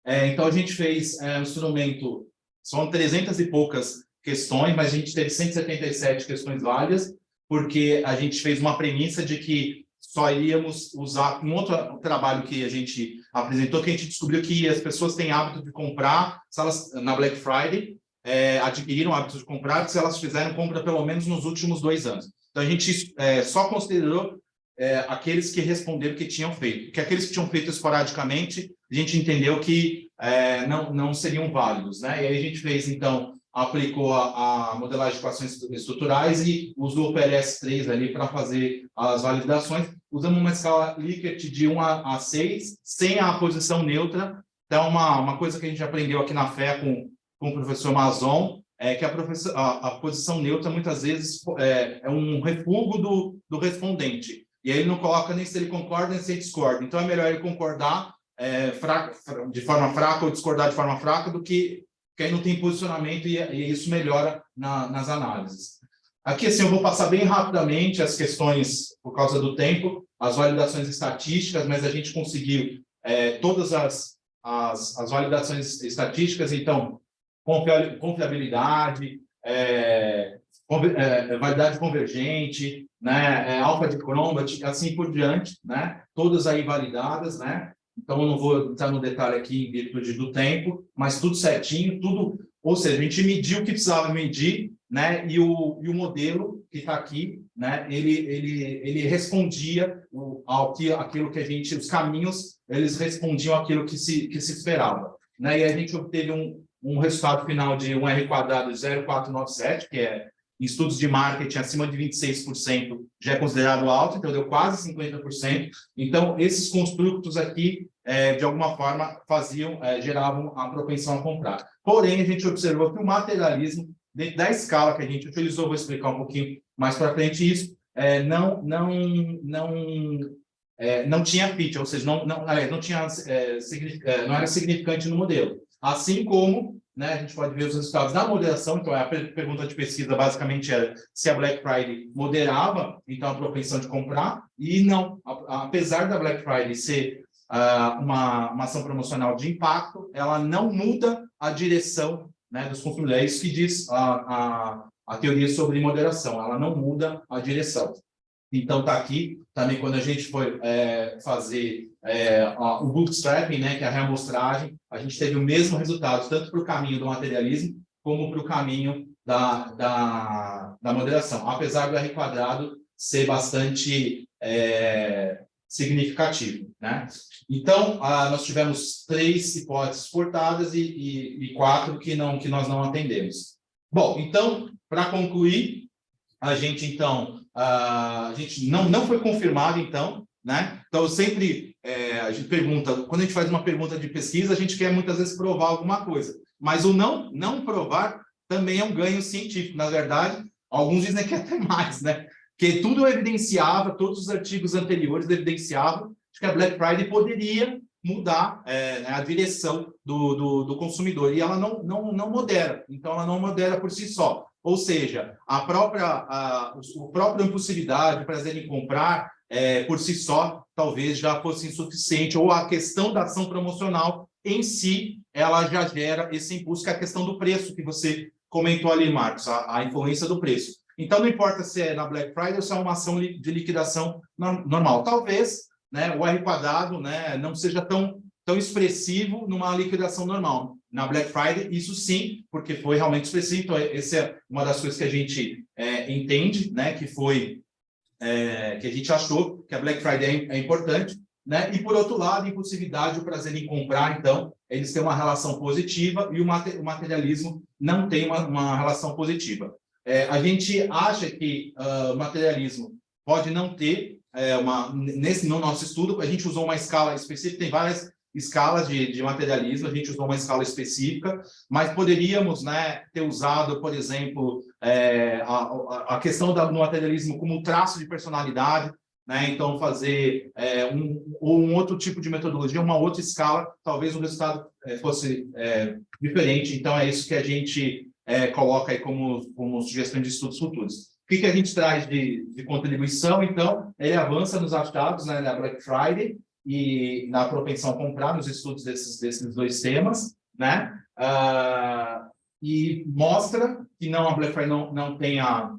Então, a gente fez um instrumento, são 300 e poucas questões, mas a gente teve 177 questões válidas, porque a gente fez uma premissa de que só iríamos usar um outro trabalho que a gente apresentou, que a gente descobriu que as pessoas têm hábito de comprar, se elas, na Black Friday, adquiriram o hábito de comprar, se elas fizeram compra pelo menos nos últimos 2 anos. Então, a gente só considerou aqueles que responderam que tinham feito. Porque aqueles que tinham feito esporadicamente, a gente entendeu que não seriam válidos, né? E aí a gente fez, então, aplicou a modelagem de equações estruturais e usou o PLS3 ali para fazer as validações. Usamos uma escala Likert de 1 a 6, sem a posição neutra. Então, uma coisa que a gente aprendeu aqui na FE com o professor Mazon, que a posição neutra, muitas vezes, é um refúgio do respondente. E aí ele não coloca nem se ele concorda, nem se ele discorda. Então, é melhor ele concordar de forma fraca ou discordar de forma fraca do que aí não tem posicionamento e isso melhora nas análises. Aqui, assim, eu vou passar bem rapidamente as questões, por causa do tempo, as validações estatísticas, mas a gente conseguiu todas as validações estatísticas, então, confiabilidade, validade convergente, né, alfa de Crombat, assim por diante, né, todas aí validadas, né. Então, eu não vou entrar no detalhe aqui em virtude do tempo, mas tudo certinho, tudo... Ou seja, a gente mediu o que precisava medir, né? E o modelo que está aqui, né? Ele respondia aquilo que a gente... Os caminhos, eles respondiam aquilo que se esperava, né? E a gente obteve um resultado final de um R² de 0,497, que em estudos de marketing acima de 26% já é considerado alto, então deu quase 50%. Então, esses construtos aqui, de alguma forma, geravam a propensão a comprar. Porém, a gente observou que o materialismo, dentro da escala que a gente utilizou, vou explicar um pouquinho mais para frente isso, não tinha fit, ou seja, não era significante no modelo. Assim como, né, a gente pode ver os resultados da moderação. Então, a pergunta de pesquisa basicamente era se a Black Friday moderava, então, a propensão de comprar, e não. Apesar da Black Friday ser uma ação promocional de impacto, ela não muda a direção, né, dos consumidores. É isso que diz a teoria sobre moderação, ela não muda a direção. Então, está aqui também quando a gente foi fazer o bootstrapping, né, que é a reamostragem, a gente teve o mesmo resultado, tanto para o caminho do materialismo, como para o caminho da moderação, apesar do R² ser bastante significativo, né? Então, nós tivemos 3 hipóteses portadas e 4 que nós não atendemos. Bom, então, para concluir, a gente não foi confirmado, então, né? Então, a gente pergunta, quando a gente faz uma pergunta de pesquisa, a gente quer muitas vezes provar alguma coisa, mas o não provar também é um ganho científico. Na verdade, alguns dizem que é até mais, né? Que tudo evidenciava, todos os artigos anteriores evidenciavam que a Black Friday poderia mudar a direção do consumidor, e ela não modera. Então, ela não modera por si só. Ou seja, a própria impulsividade, o prazer em comprar, por si só, talvez já fosse insuficiente, ou a questão da ação promocional em si, ela já gera esse impulso, que é a questão do preço, que você comentou ali, Marcos, a influência do preço. Então, não importa se é na Black Friday ou se é uma ação de liquidação normal. Talvez, né, o R², né, não seja tão expressivo numa liquidação normal. Na Black Friday, isso sim, porque foi realmente expressivo. Então, essa é uma das coisas que a gente entende, né, que a gente achou que a Black Friday é importante, né? E, por outro lado, a impulsividade e o prazer em comprar, então, eles têm uma relação positiva, e o materialismo não tem uma relação positiva. A gente acha que o materialismo pode não ter, no nosso estudo, a gente usou uma escala específica, tem várias escalas de materialismo, a gente usou uma escala específica, mas poderíamos, né, ter usado, por exemplo, a questão do materialismo como traço de personalidade, né? Então, fazer um outro tipo de metodologia, uma outra escala, talvez o resultado fosse diferente. Então, é isso que a gente coloca aí como sugestão de estudos futuros. O que a gente traz de contribuição? Então, ele avança nos achados, né, da Black Friday e na propensão a comprar nos estudos desses dois temas, né? E mostra que a Black Friday não tem a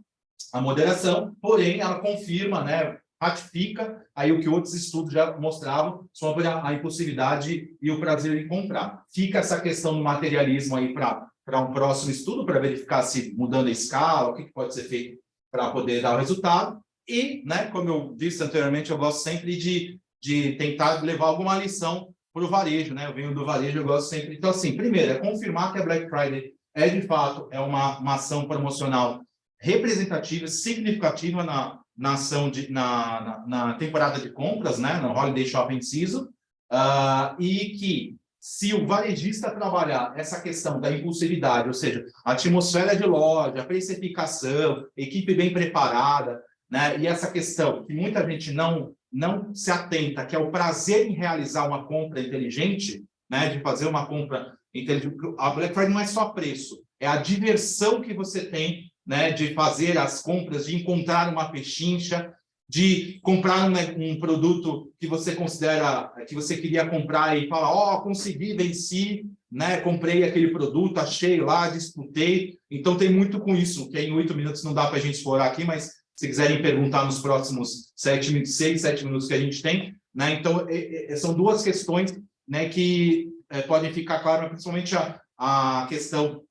moderação, porém, ela confirma, né, ratifica aí o que outros estudos já mostravam sobre a impulsividade e o prazer em comprar. Fica essa questão do materialismo aí para um próximo estudo, para verificar se mudando a escala, o que pode ser feito para poder dar o resultado. E, né, como eu disse anteriormente, eu gosto sempre de tentar levar alguma lição para o varejo, né? Eu venho do varejo, eu gosto sempre. Então, assim, primeiro, é confirmar que a Black Friday de fato, uma ação promocional representativa, significativa na ação na temporada de compras, né? No Holiday Shopping Season, e que, se o varejista trabalhar essa questão da impulsividade, ou seja, a atmosfera de loja, a precificação, equipe bem preparada, né? E essa questão que muita gente não se atenta, que é o prazer em realizar uma compra inteligente, né? De fazer uma compra inteligente. A Black Friday não é só preço, é a diversão que você tem, né? De fazer as compras, de encontrar uma pechincha, de comprar um produto que você considera, que você queria comprar e fala, consegui, venci, né? Comprei aquele produto, achei lá, disputei. Então, tem muito com isso, que em 8 minutos não dá para a gente explorar aqui, mas se quiserem perguntar nos próximos 6, 7 minutos que a gente tem, né? Então, são duas questões, né, que podem ficar claras, principalmente a questão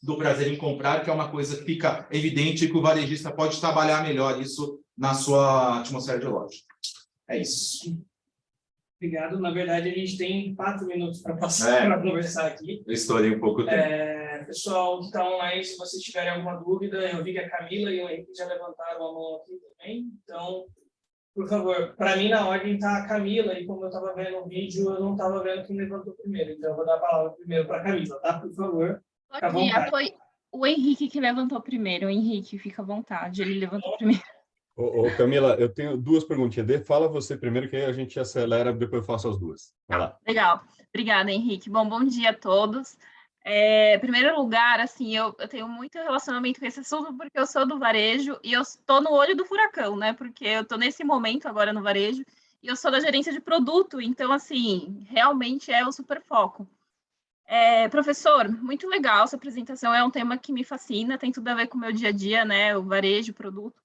do prazer em comprar, que é uma coisa que fica evidente que o varejista pode trabalhar melhor isso na sua atmosfera de loja. É isso. Obrigado. Na verdade, a gente tem 4 minutos para passar para conversar aqui. Eu estourei um pouco o tempo. Pessoal que está online, se vocês tiverem alguma dúvida, eu vi que a Camila e o Henrique já levantaram a mão aqui também. Então, por favor, para mim na ordem está a Camila, e como eu estava vendo o vídeo, eu não estava vendo quem levantou primeiro. Então, eu vou dar a palavra primeiro para a Camila, tá? Por favor. Bom dia, foi o Henrique que levantou primeiro. O Henrique, fica à vontade, ele levantou primeiro. Camila, eu tenho 2 perguntinhas. Fala você primeiro, que aí a gente acelera, depois eu faço as 2. Vai lá. Legal. Obrigada, Henrique. Bom dia a todos. Em primeiro lugar, assim, eu tenho muito relacionamento com esse assunto porque eu sou do varejo e eu estou no olho do furacão, né? Porque eu estou nesse momento agora no varejo e eu sou da gerência de produto, então, assim, realmente é o super foco. Professor, muito legal essa apresentação, é um tema que me fascina, tem tudo a ver com o meu dia a dia, né? O varejo, o produto.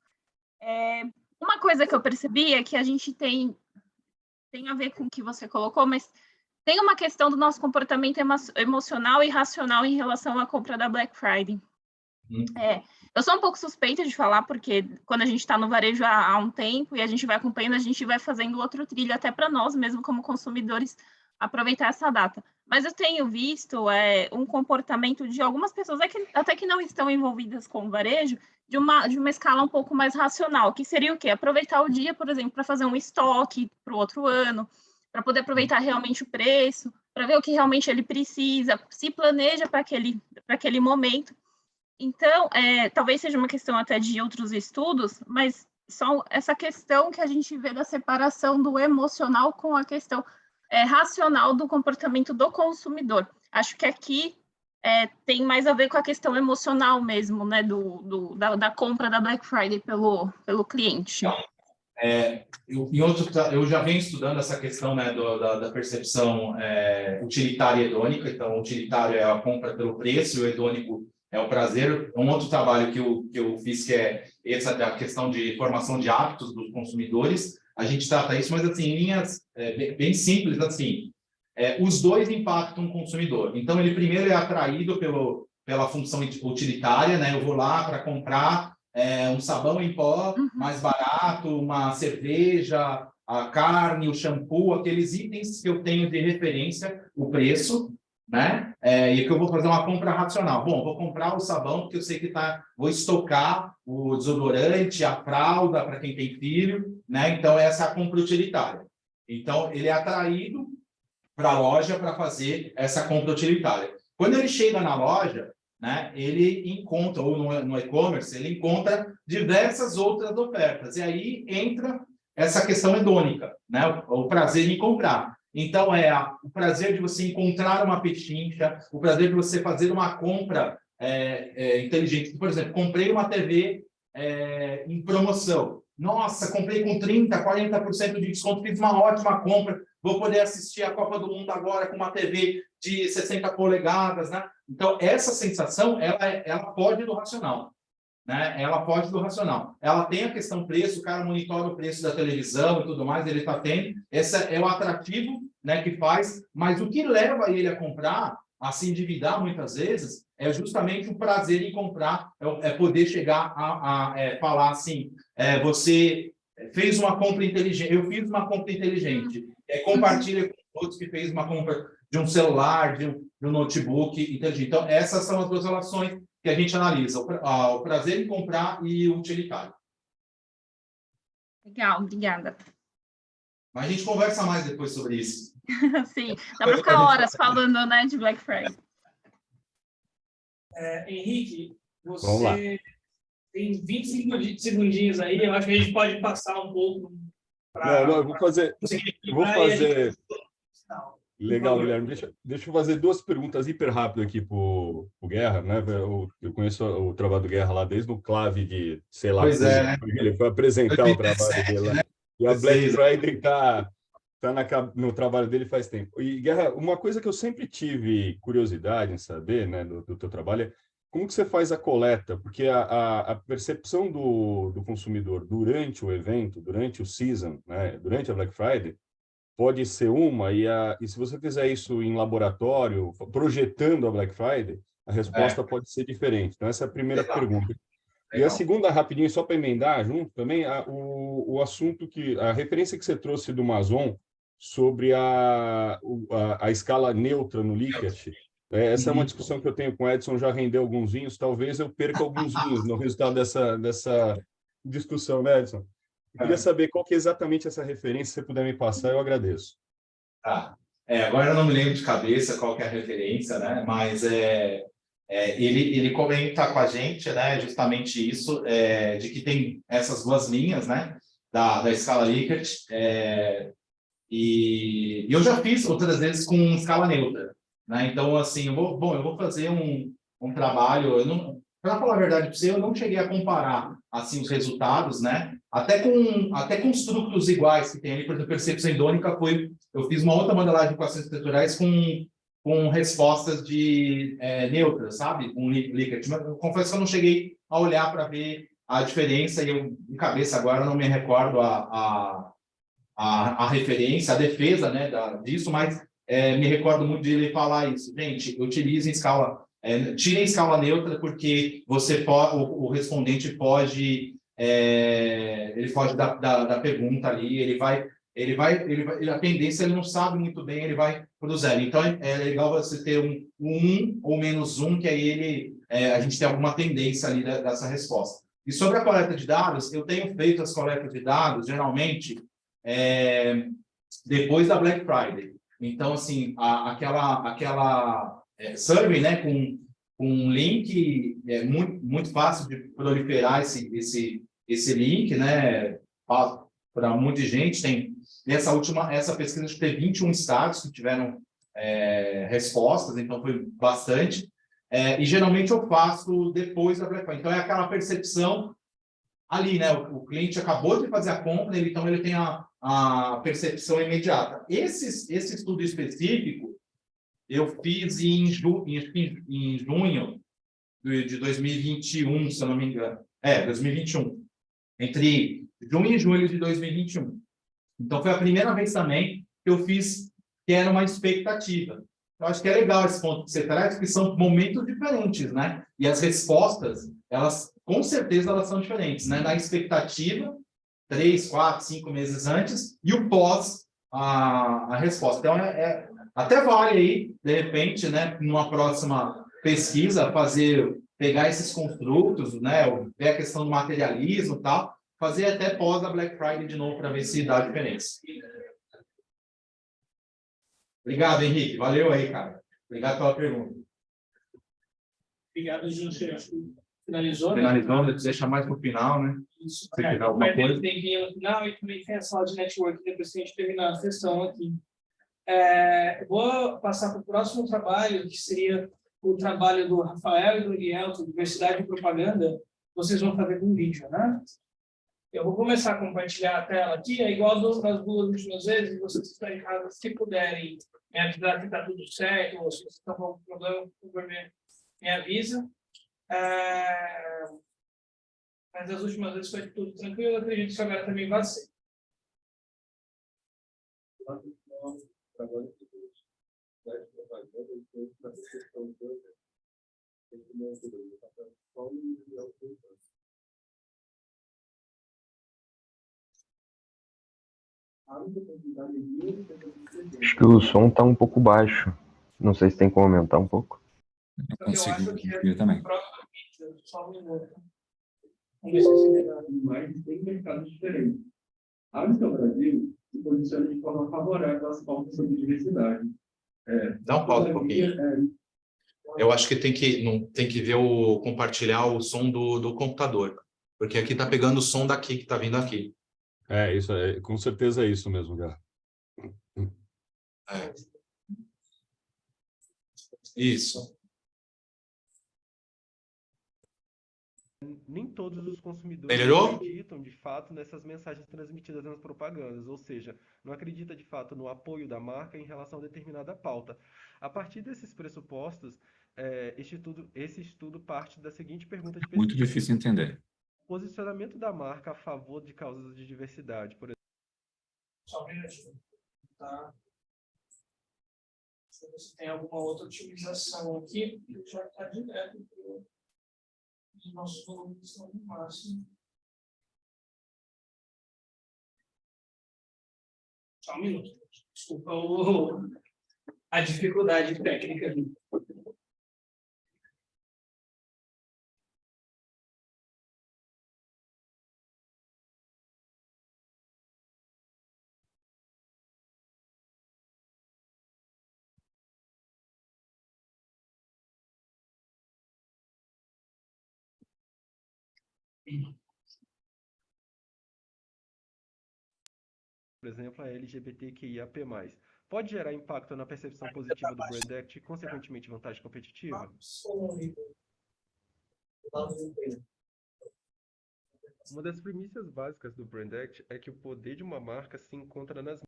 Uma coisa que eu percebi é que a gente tem a ver com o que você colocou, mas tem uma questão do nosso comportamento emocional e racional em relação à compra da Black Friday. Eu sou um pouco suspeita de falar, porque quando a gente está no varejo há um tempo e a gente vai acompanhando, a gente vai fazendo outro trilho, até para nós mesmo, como consumidores, aproveitar essa data. Mas eu tenho visto um comportamento de algumas pessoas, até que não estão envolvidas com o varejo, de uma escala um pouco mais racional, que seria o quê? Aproveitar o dia, por exemplo, para fazer um estoque para o outro ano, para poder aproveitar realmente o preço, para ver o que realmente ele precisa, se planeja para aquele momento. Então, talvez seja uma questão até de outros estudos, mas só essa questão que a gente vê da separação do emocional com a questão racional do comportamento do consumidor. Acho que aqui tem mais a ver com a questão emocional mesmo, né, da compra da Black Friday pelo cliente. Eu já venho estudando essa questão, né, da percepção utilitária e hedônica. Então, o utilitário é a compra pelo preço e o hedônico é o prazer. Um outro trabalho que eu fiz, que é essa da questão de formação de hábitos dos consumidores. A gente trata isso, mas assim, em linhas bem simples, assim, os dois impactam o consumidor. Então, ele primeiro é atraído pela função utilitária, né? Eu vou lá para comprar um sabão em pó mais barato, uma cerveja, a carne, o shampoo, aqueles itens que eu tenho de referência, o preço, né? E que eu vou fazer uma compra racional. Bom, vou comprar o sabão porque eu sei que vou estocar o desodorante, a fralda para quem tem filho, né? Então, essa é a compra utilitária. Então, ele é atraído para a loja para fazer essa compra utilitária. Quando ele chega na loja, né, ele encontra, ou no e-commerce, ele encontra diversas outras ofertas. E aí entra essa questão hedônica, né? O prazer em comprar. Então, o prazer de você encontrar uma pechincha, o prazer de você fazer uma compra inteligentes. Por exemplo, comprei uma TV em promoção. Nossa, comprei com 30%, 40% de desconto, fiz uma ótima compra, vou poder assistir a Copa do Mundo agora com uma TV de 60 polegadas, né? Então, essa sensação, ela pode ir do racional, né? Ela pode ir do racional. Ela tem a questão preço, o cara monitora o preço da televisão e tudo mais, ele está tendo. Esse é o atrativo, né, que faz, mas o que leva ele a comprar, a se endividar muitas vezes, é justamente o prazer em comprar, é poder chegar a falar assim, você fez uma compra inteligente, eu fiz uma compra inteligente, compartilha com outros que fez uma compra de um celular, de um notebook inteligente. Então, essas são as duas relações que a gente analisa, o prazer em comprar e o utilitário. Legal, obrigada. Mas a gente conversa mais depois sobre isso. Sim, dá para ficar horas falando, né, de Black Friday. Henrique, Vamos lá. você tem 25 segundinhos aí, eu acho que a gente pode passar um pouco para... Não, eu vou fazer... Legal, Guilherme. Deixa eu fazer duas perguntas hiper rápidas aqui para o Guerra, né? Eu conheço o trabalho do Guerra lá desde o clave de, sei lá, Pois é, né? Ele foi apresentar o trabalho dele lá. Né? E a Black Friday está no trabalho dele faz tempo. E, Guerra, uma coisa que eu sempre tive curiosidade em saber, né, do teu trabalho, é como que você faz a coleta? Porque a percepção do consumidor durante o evento, durante o season, né, durante a Black Friday, pode ser uma, e se você fizer isso em laboratório, projetando a Black Friday, a resposta pode ser diferente. Então, essa é a primeira pergunta. E a segunda, rapidinho, só para emendar junto também, o assunto a referência que você trouxe do Amazon sobre a escala neutra no Likert. Essa é uma discussão que eu tenho com o Edson, já rendeu alguns vinhos, talvez eu perca alguns vinhos no resultado dessa discussão, né, Edson? Eu queria saber qual que é exatamente essa referência, se você puder me passar, eu agradeço. Tá. Agora eu não me lembro de cabeça qual que é a referência, né? Mas ele comenta com a gente, né, justamente isso, de que tem essas duas linhas, né, da escala Likert, e eu já fiz outras vezes com escala neutra, né? Então, assim, eu vou fazer um trabalho, para falar a verdade para você, eu não cheguei a comparar assim os resultados, né? Até com os trucos iguais que tem ali, por exemplo, percepção endônica eu fiz uma outra modelagem de equações estruturais com respostas de neutras, sabe? Com Likert. Mas eu confesso que eu não cheguei a olhar para ver a diferença, e eu, de cabeça agora, não me recordo a referência, a defesa, né, disso, mas me recordo muito de ele falar isso. Gente, utilize em escala, tirem escala neutra, porque o respondente pode, ele foge da pergunta ali, a tendência, ele não sabe muito bem, ele vai para o zero. Então, é legal você ter um 1 ou menos 1, que aí a gente tem alguma tendência ali dessa resposta. E sobre a coleta de dados, eu tenho feito as coletas de dados, geralmente, depois da Black Friday. Então, assim, aquela survey, né, com um link muito, muito fácil de proliferar esse link, né, para muita gente. Tem essa pesquisa, acho que teve 21 estados que tiveram respostas, então foi bastante. E geralmente eu faço depois da Black Friday. Então, é aquela percepção ali, né? O cliente acabou de fazer a compra, então ele tem a percepção imediata. Esse estudo específico eu fiz em junho de 2021, se eu não me engano. 2021. Entre junho e julho de 2021. Então, foi a primeira vez também que eu fiz, que era uma expectativa. Eu acho que é legal esse ponto que você traz, porque são momentos diferentes, né? E as respostas, com certeza, elas são diferentes, né? Na expectativa, 3, 4, 5 meses antes, e o pós a resposta. Então, até vale aí, de repente, né, numa próxima pesquisa, pegar esses construtos, né? Ver a questão do materialismo e tal, fazer até pós a Black Friday de novo, para ver se dá diferença. Obrigado, Henrique. Valeu aí, cara. Obrigado pela pergunta. Obrigado, gente. Acho que finalizou, né? Finalizou, deixa mais para o final, né? Isso. Se tiver alguma coisa. Vai ter um tempinho no final e também tem a sala de network depois que a gente terminar a sessão aqui. Vou passar para o próximo trabalho, que seria o trabalho do Rafael e do Elielto, Diversidade e Propaganda, vocês vão fazer com vídeo, né? Eu vou começar a compartilhar a tela aqui, é igual das duas últimas vezes, vocês que estão em casa, se puderem me avisar que está tudo certo, ou se vocês estão com algum problema, por favor, me avisa. Mas as últimas vezes foi tudo tranquilo, eu acredito que agora também vai ser. Acho que o som está um pouco baixo. Não sei se tem como aumentar um pouco. Eu Eu consigo acho que ver também. o próximo vídeo, só um minuto. Vamos ver se esse melhora. Mas tem mercados diferentes. A Amstel Brasil se posiciona de forma favorável às pautas sobre diversidade. Dá um pause um pouquinho. Eu acho que tem que ver compartilhar o som do computador. Porque aqui está pegando o som daqui, que está vindo aqui. Isso é, com certeza é isso mesmo, Gá. É. Isso. Nem todos os consumidores Melhorou? acreditam de fato nessas mensagens transmitidas nas propagandas, ou seja, não acredita de fato no apoio da marca em relação a determinada pauta. A partir desses pressupostos, esse estudo parte da seguinte pergunta de pesquisa: Muito difícil entender. posicionamento da marca a favor de causas de diversidade, por exemplo. Só um minutinho. Tá? Se você tem alguma outra utilização aqui, já está direto para os nossos volumes estão no máximo. Só um minuto. Desculpa a dificuldade técnica ali. Por exemplo, a LGBTQIAP+. Pode gerar impacto na percepção positiva do Brand Act e, consequentemente, vantagem competitiva? Uma das premissas básicas do Brand Act é que o poder de uma marca se encontra nas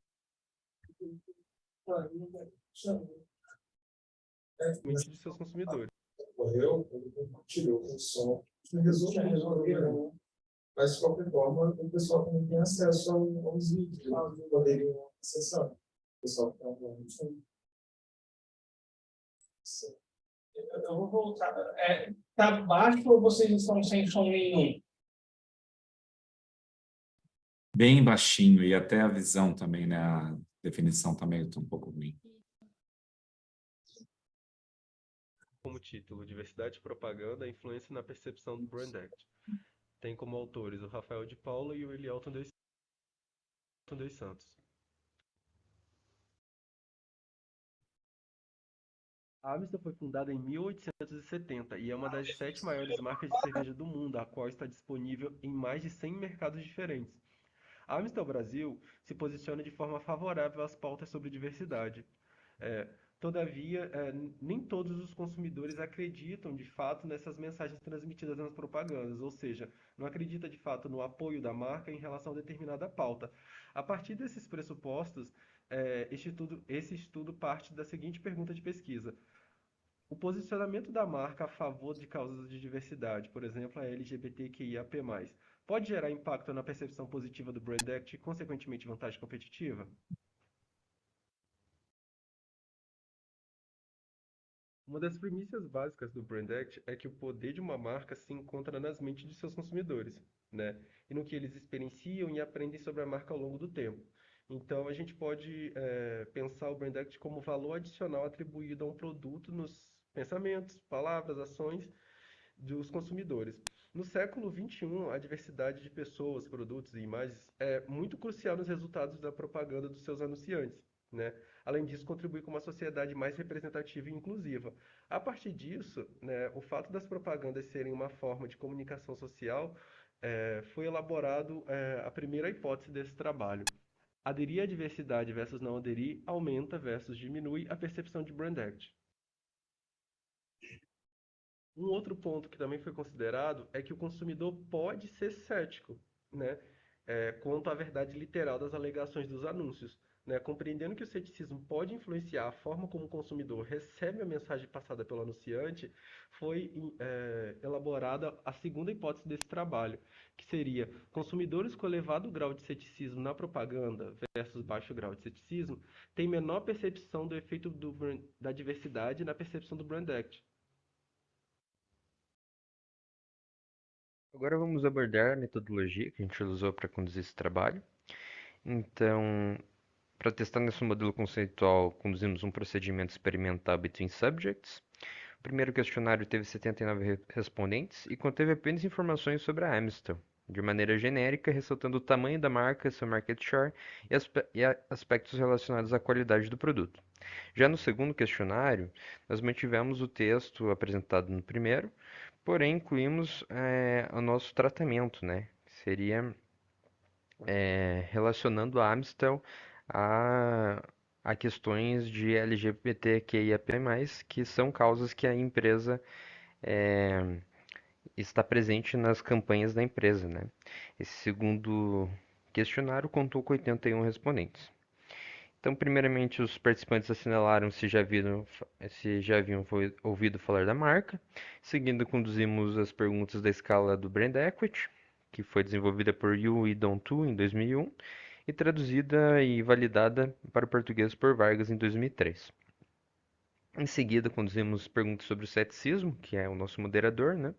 mentes de seus consumidores. Ocorreu, ele compartilhou com o som, resolveu. Mas, de qualquer forma, o pessoal também tem acesso aos vídeos, que poderiam acessar. O pessoal que está Eu vou voltar. Tá baixo ou vocês estão sem som nenhum? Bem baixinho, e até a visão também, né? A definição também está um pouco ruim. Como título, Diversidade e Propaganda, Influência na Percepção do Brand Act. Tem como autores o Rafael de Paula e o Elielton dos Santos. A Amstel foi fundada em 1870 e é uma das 7 maiores marcas de cerveja do mundo, a qual está disponível em mais de 100 mercados diferentes. A Amstel Brasil se posiciona de forma favorável às pautas sobre diversidade. Todavia, nem todos os consumidores acreditam de fato nessas mensagens transmitidas nas propagandas, ou seja, não acredita de fato no apoio da marca em relação a determinada pauta. A partir desses pressupostos, esse estudo parte da seguinte pergunta de pesquisa: o posicionamento da marca a favor de causas de diversidade, por exemplo, a LGBTQIAP+, pode gerar impacto na percepção positiva do Brand Act e, consequentemente, vantagem competitiva? Uma das premissas básicas do Brand Act é que o poder de uma marca se encontra nas mentes de seus consumidores, né? E no que eles experienciam e aprendem sobre a marca ao longo do tempo. Então, a gente pode pensar o Brand Act como valor adicional atribuído a um produto nos pensamentos, palavras, ações dos consumidores. No século XXI, a diversidade de pessoas, produtos e imagens é muito crucial nos resultados da propaganda dos seus anunciantes, né? Além disso, contribui com uma sociedade mais representativa e inclusiva. A partir disso, né, o fato das propagandas serem uma forma de comunicação social, foi elaborado a primeira hipótese desse trabalho. Aderir à diversidade versus não aderir aumenta versus diminui a percepção de Brand Act. Um outro ponto que também foi considerado é que o consumidor pode ser cético, né, quanto à verdade literal das alegações dos anúncios, né, compreendendo que o ceticismo pode influenciar a forma como o consumidor recebe a mensagem passada pelo anunciante, foi elaborada a segunda hipótese desse trabalho, que seria consumidores com elevado grau de ceticismo na propaganda versus baixo grau de ceticismo têm menor percepção do efeito da diversidade na percepção do Brand Act. Agora vamos abordar a metodologia que a gente usou para conduzir esse trabalho. Então, para testar nesse modelo conceitual, conduzimos um procedimento experimental between subjects. O primeiro questionário teve 79 respondentes e conteve apenas informações sobre a Amstel, de maneira genérica, ressaltando o tamanho da marca, seu market share e aspectos relacionados à qualidade do produto. Já no segundo questionário, nós mantivemos o texto apresentado no primeiro, porém incluímos o nosso tratamento, né? Seria relacionando a Amstel a questões de LGBTQIAP+, que são causas que a empresa está presente nas campanhas da empresa, né? Esse segundo questionário contou com 81 respondentes. Então, primeiramente, os participantes assinalaram se já haviam ouvido falar da marca. Seguindo, conduzimos as perguntas da escala do Brand Equity, que foi desenvolvida por Yu e Dong-tu em 2001 e traduzida e validada para o português por Vargas em 2003. Em seguida, conduzimos perguntas sobre o ceticismo, que é o nosso moderador, né?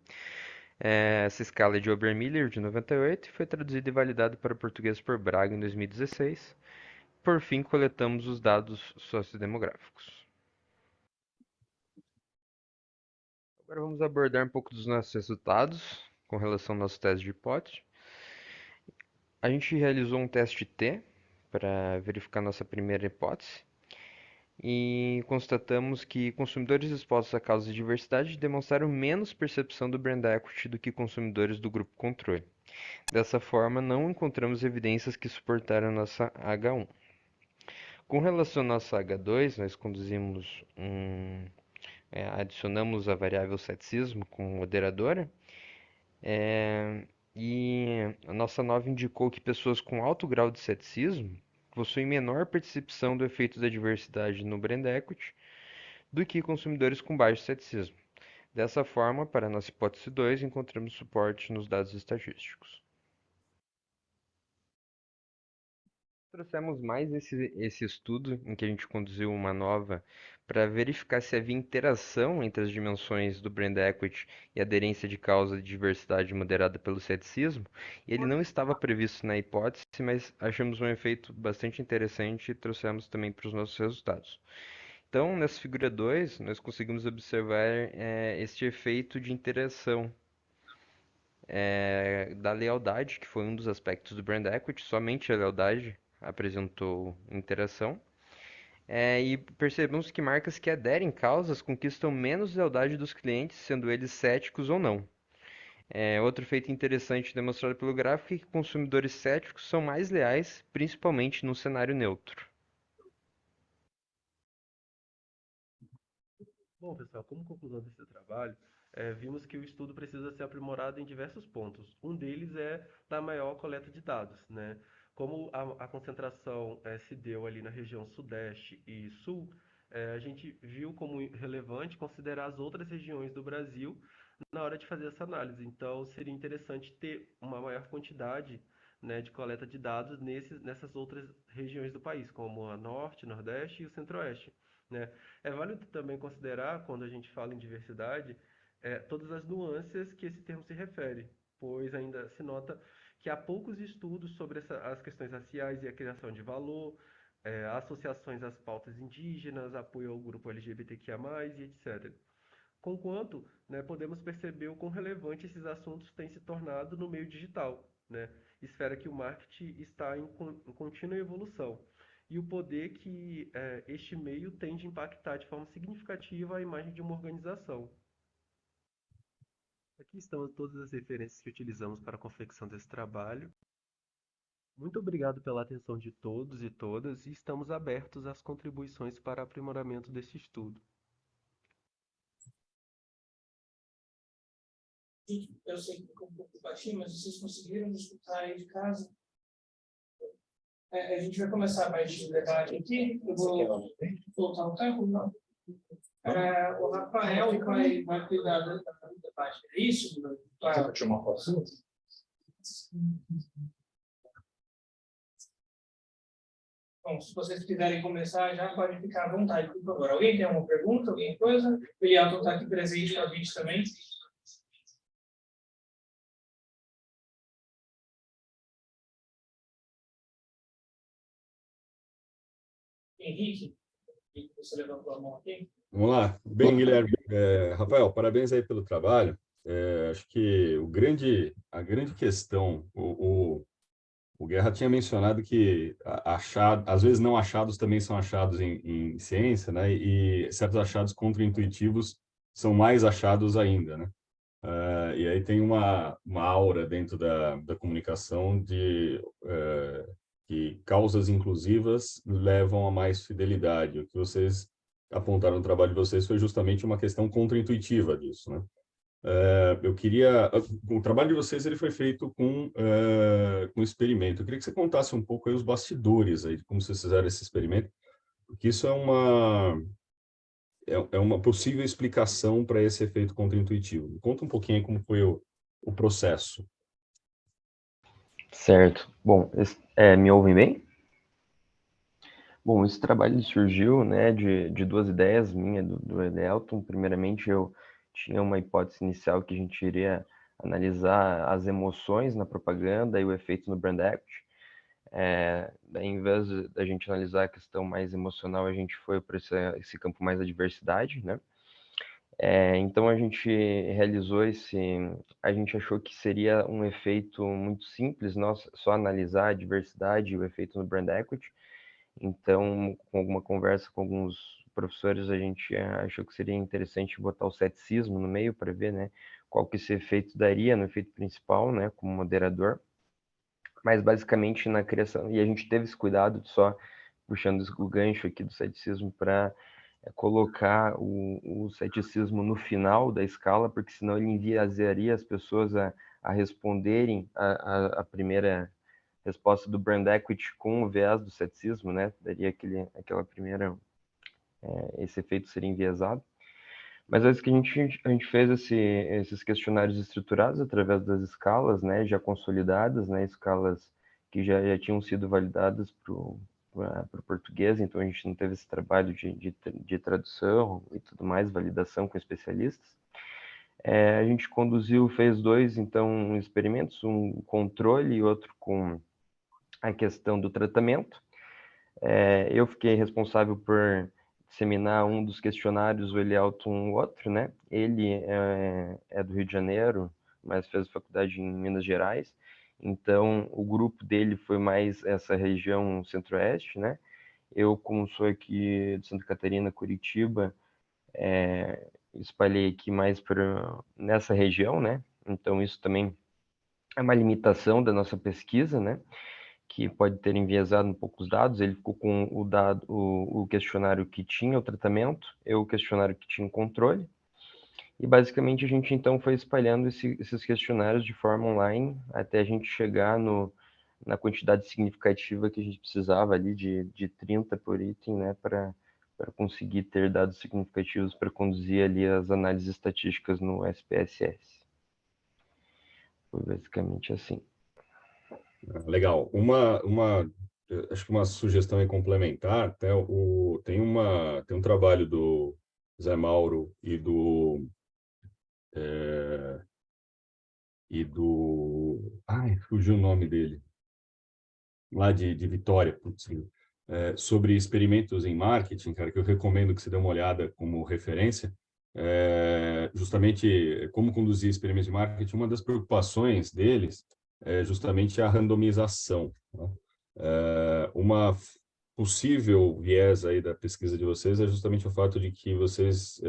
Essa escala é de Obermiller, de 98, e foi traduzida e validada para o português por Braga em 2016. Por fim, coletamos os dados sociodemográficos. Agora vamos abordar um pouco dos nossos resultados com relação ao nosso teste de hipótese. A gente realizou um teste T para verificar nossa primeira hipótese e constatamos que consumidores expostos a causas de diversidade demonstraram menos percepção do brand equity do que consumidores do grupo controle. Dessa forma, não encontramos evidências que suportaram nossa H1. Com relação à nossa H2, nós adicionamos a variável ceticismo com moderadora, e a nossa nova indicou que pessoas com alto grau de ceticismo possuem menor percepção do efeito da diversidade no brand equity do que consumidores com baixo ceticismo. Dessa forma, para a nossa hipótese 2, encontramos suporte nos dados estatísticos. Trouxemos mais esse estudo em que a gente conduziu uma nova para verificar se havia interação entre as dimensões do Brand Equity e aderência de causa de diversidade moderada pelo ceticismo. E ele não estava previsto na hipótese, mas achamos um efeito bastante interessante e trouxemos também para os nossos resultados. Então, nessa figura 2, nós conseguimos observar este efeito de interação da lealdade, que foi um dos aspectos do Brand Equity, somente a lealdade apresentou interação. E percebemos que marcas que aderem causas conquistam menos lealdade dos clientes, sendo eles céticos ou não. Outro feito interessante demonstrado pelo gráfico é que consumidores céticos são mais leais, principalmente num cenário neutro. Bom, pessoal, como conclusão desse trabalho, vimos que o estudo precisa ser aprimorado em diversos pontos. Um deles é da maior coleta de dados, né? Como a concentração se deu ali na região Sudeste e Sul, a gente viu como relevante considerar as outras regiões do Brasil na hora de fazer essa análise. Então, seria interessante ter uma maior quantidade, né, de coleta de dados nessas outras regiões do país, como a Norte, Nordeste e o Centro-Oeste, né? É válido também considerar, quando a gente fala em diversidade, todas as nuances que esse termo se refere, pois ainda se nota que há poucos estudos sobre as questões raciais e a criação de valor, associações às pautas indígenas, apoio ao grupo LGBTQIA+, e etc. Conquanto, né, podemos perceber o quão relevante esses assuntos têm se tornado no meio digital, né? Esfera que o marketing está em contínua evolução e o poder que este meio tende a impactar de forma significativa a imagem de uma organização. Aqui estão todas as referências que utilizamos para a confecção desse trabalho. Muito obrigado pela atenção de todos e todas e estamos abertos às contribuições para aprimoramento desse estudo. Eu sei que ficou um pouco baixinho, mas vocês conseguiram escutar aí de casa? A gente vai começar mais o debate aqui. Eu vou voltar o tempo, não? O Rafael vai cuidar do debate. É isso? Você pode chamar a sua? Bom, se vocês quiserem começar, já pode ficar à vontade, por favor. Alguém tem alguma pergunta, alguma coisa? O Elielton está aqui presente com a gente também. Henrique, você levantou a mão aqui. Vamos lá. Bem, Guilherme. Rafael, parabéns aí pelo trabalho. Acho que a grande questão, o Guerra tinha mencionado que às vezes não achados também são achados em ciência, né? E certos achados contraintuitivos são mais achados ainda, né? E aí tem uma aura dentro da comunicação que causas inclusivas levam a mais fidelidade. O que vocês apontaram no trabalho de vocês foi justamente uma questão contraintuitiva disso, né? O trabalho de vocês ele foi feito com experimento. Eu queria que você contasse um pouco aí os bastidores aí de como vocês fizeram esse experimento, porque isso é uma possível explicação para esse efeito contraintuitivo. Conta um pouquinho aí como foi o processo. Certo. Bom, me ouvem bem? Bom, esse trabalho surgiu, né, de duas ideias minhas do Elielton. Primeiramente, eu tinha uma hipótese inicial que a gente iria analisar as emoções na propaganda e o efeito no brand equity. Daí, em vez da gente analisar a questão mais emocional, a gente foi para esse campo mais da diversidade, né? Então a gente realizou a gente achou que seria um efeito muito simples, nós só analisar a diversidade e o efeito no brand equity. Então, com alguma conversa com alguns professores, a gente achou que seria interessante botar o ceticismo no meio para ver, né, qual que esse efeito daria no efeito principal, né, como moderador. Mas basicamente na criação, e a gente teve esse cuidado de só puxando o gancho aqui do ceticismo para colocar o ceticismo no final da escala, porque senão ele enviesaria as pessoas a responderem a primeira resposta do brand equity com o viés do ceticismo, né? Daria aquela primeira, esse efeito seria enviesado. Mas é que a gente fez esses questionários estruturados através das escalas, né? Já consolidadas, né? Escalas que já tinham sido validadas para o português, então a gente não teve esse trabalho de tradução e tudo mais, validação com especialistas. A gente fez dois, então, experimentos, um controle e outro com a questão do tratamento. Eu fiquei responsável por disseminar um dos questionários, o Elielton o outro, né? Ele é do Rio de Janeiro, mas fez faculdade em Minas Gerais. Então, o grupo dele foi mais essa região centro-oeste, né? Eu, como sou aqui de Santa Catarina, Curitiba, espalhei aqui mais nessa região, né? Então, isso também é uma limitação da nossa pesquisa, né? Que pode ter enviesado um pouco os dados. Ele ficou com o questionário que tinha o tratamento, o questionário que tinha o controle. E basicamente a gente então foi espalhando esses questionários de forma online até a gente chegar na quantidade significativa que a gente precisava ali de 30 por item, né, para conseguir ter dados significativos para conduzir ali as análises estatísticas no SPSS. Foi basicamente assim. Legal. Acho que uma sugestão é complementar, até tem um trabalho do Zé Mauro ai, fugiu o nome dele, lá de Vitória, putz, sobre experimentos em marketing, cara, que eu recomendo que você dê uma olhada como referência. Justamente como conduzir experimentos de marketing, uma das preocupações deles é justamente a randomização, né? Uma possível viés aí da pesquisa de vocês é justamente o fato de que vocês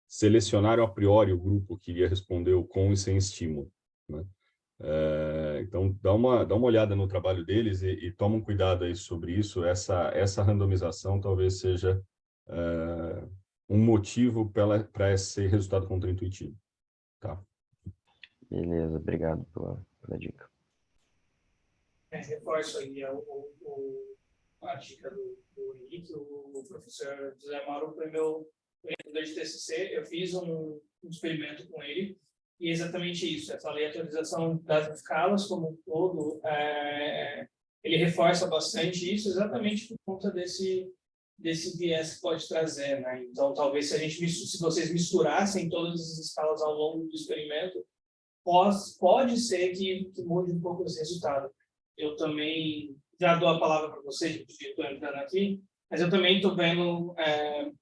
selecionaram a priori o grupo que iria responder o com e sem estímulo, né? Então, dá uma olhada no trabalho deles e toma um cuidado aí sobre isso. Essa randomização talvez seja um motivo para esse resultado contraintuitivo, tá? Beleza, obrigado pela dica. Reforço aí a dica do Henrique. O professor José Mauro foi meu orientador de TCC. Eu fiz um experimento com ele e é exatamente isso. Essa aleatorização das escalas como um todo, ele reforça bastante isso exatamente por conta desse viés que pode trazer, né? Então, talvez se vocês misturassem todas as escalas ao longo do experimento, pode ser que mude um pouco esse resultado. Eu também já dou a palavra para vocês, porque estou entrando aqui, mas eu também estou vendo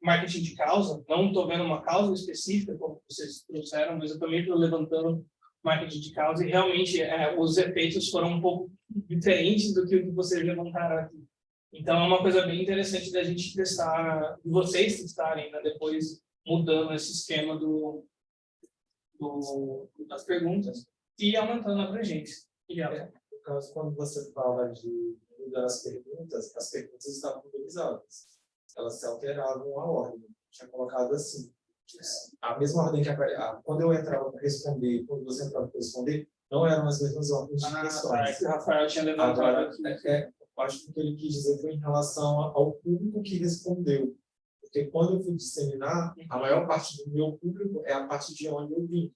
marketing de causa, não estou vendo uma causa específica, como vocês trouxeram, mas eu também estou levantando marketing de causa e realmente os efeitos foram um pouco diferentes do que o que vocês levantaram aqui. Então, é uma coisa bem interessante da gente testar, de vocês testarem, né, depois mudando esse esquema das perguntas e aumentando a abrangência. No caso, quando você fala de mudar as perguntas estavam organizadas. Elas se alteravam a ordem. Tinha colocado assim. A mesma ordem que quando eu entrava para responder, quando você entrava para responder, não eram as mesmas ordens de questões. O Rafael tinha levantado Agora, aqui. acho que o que ele quis dizer foi em relação ao público que respondeu. Porque quando eu fui disseminar, a maior parte do meu público é a parte de onde eu vim.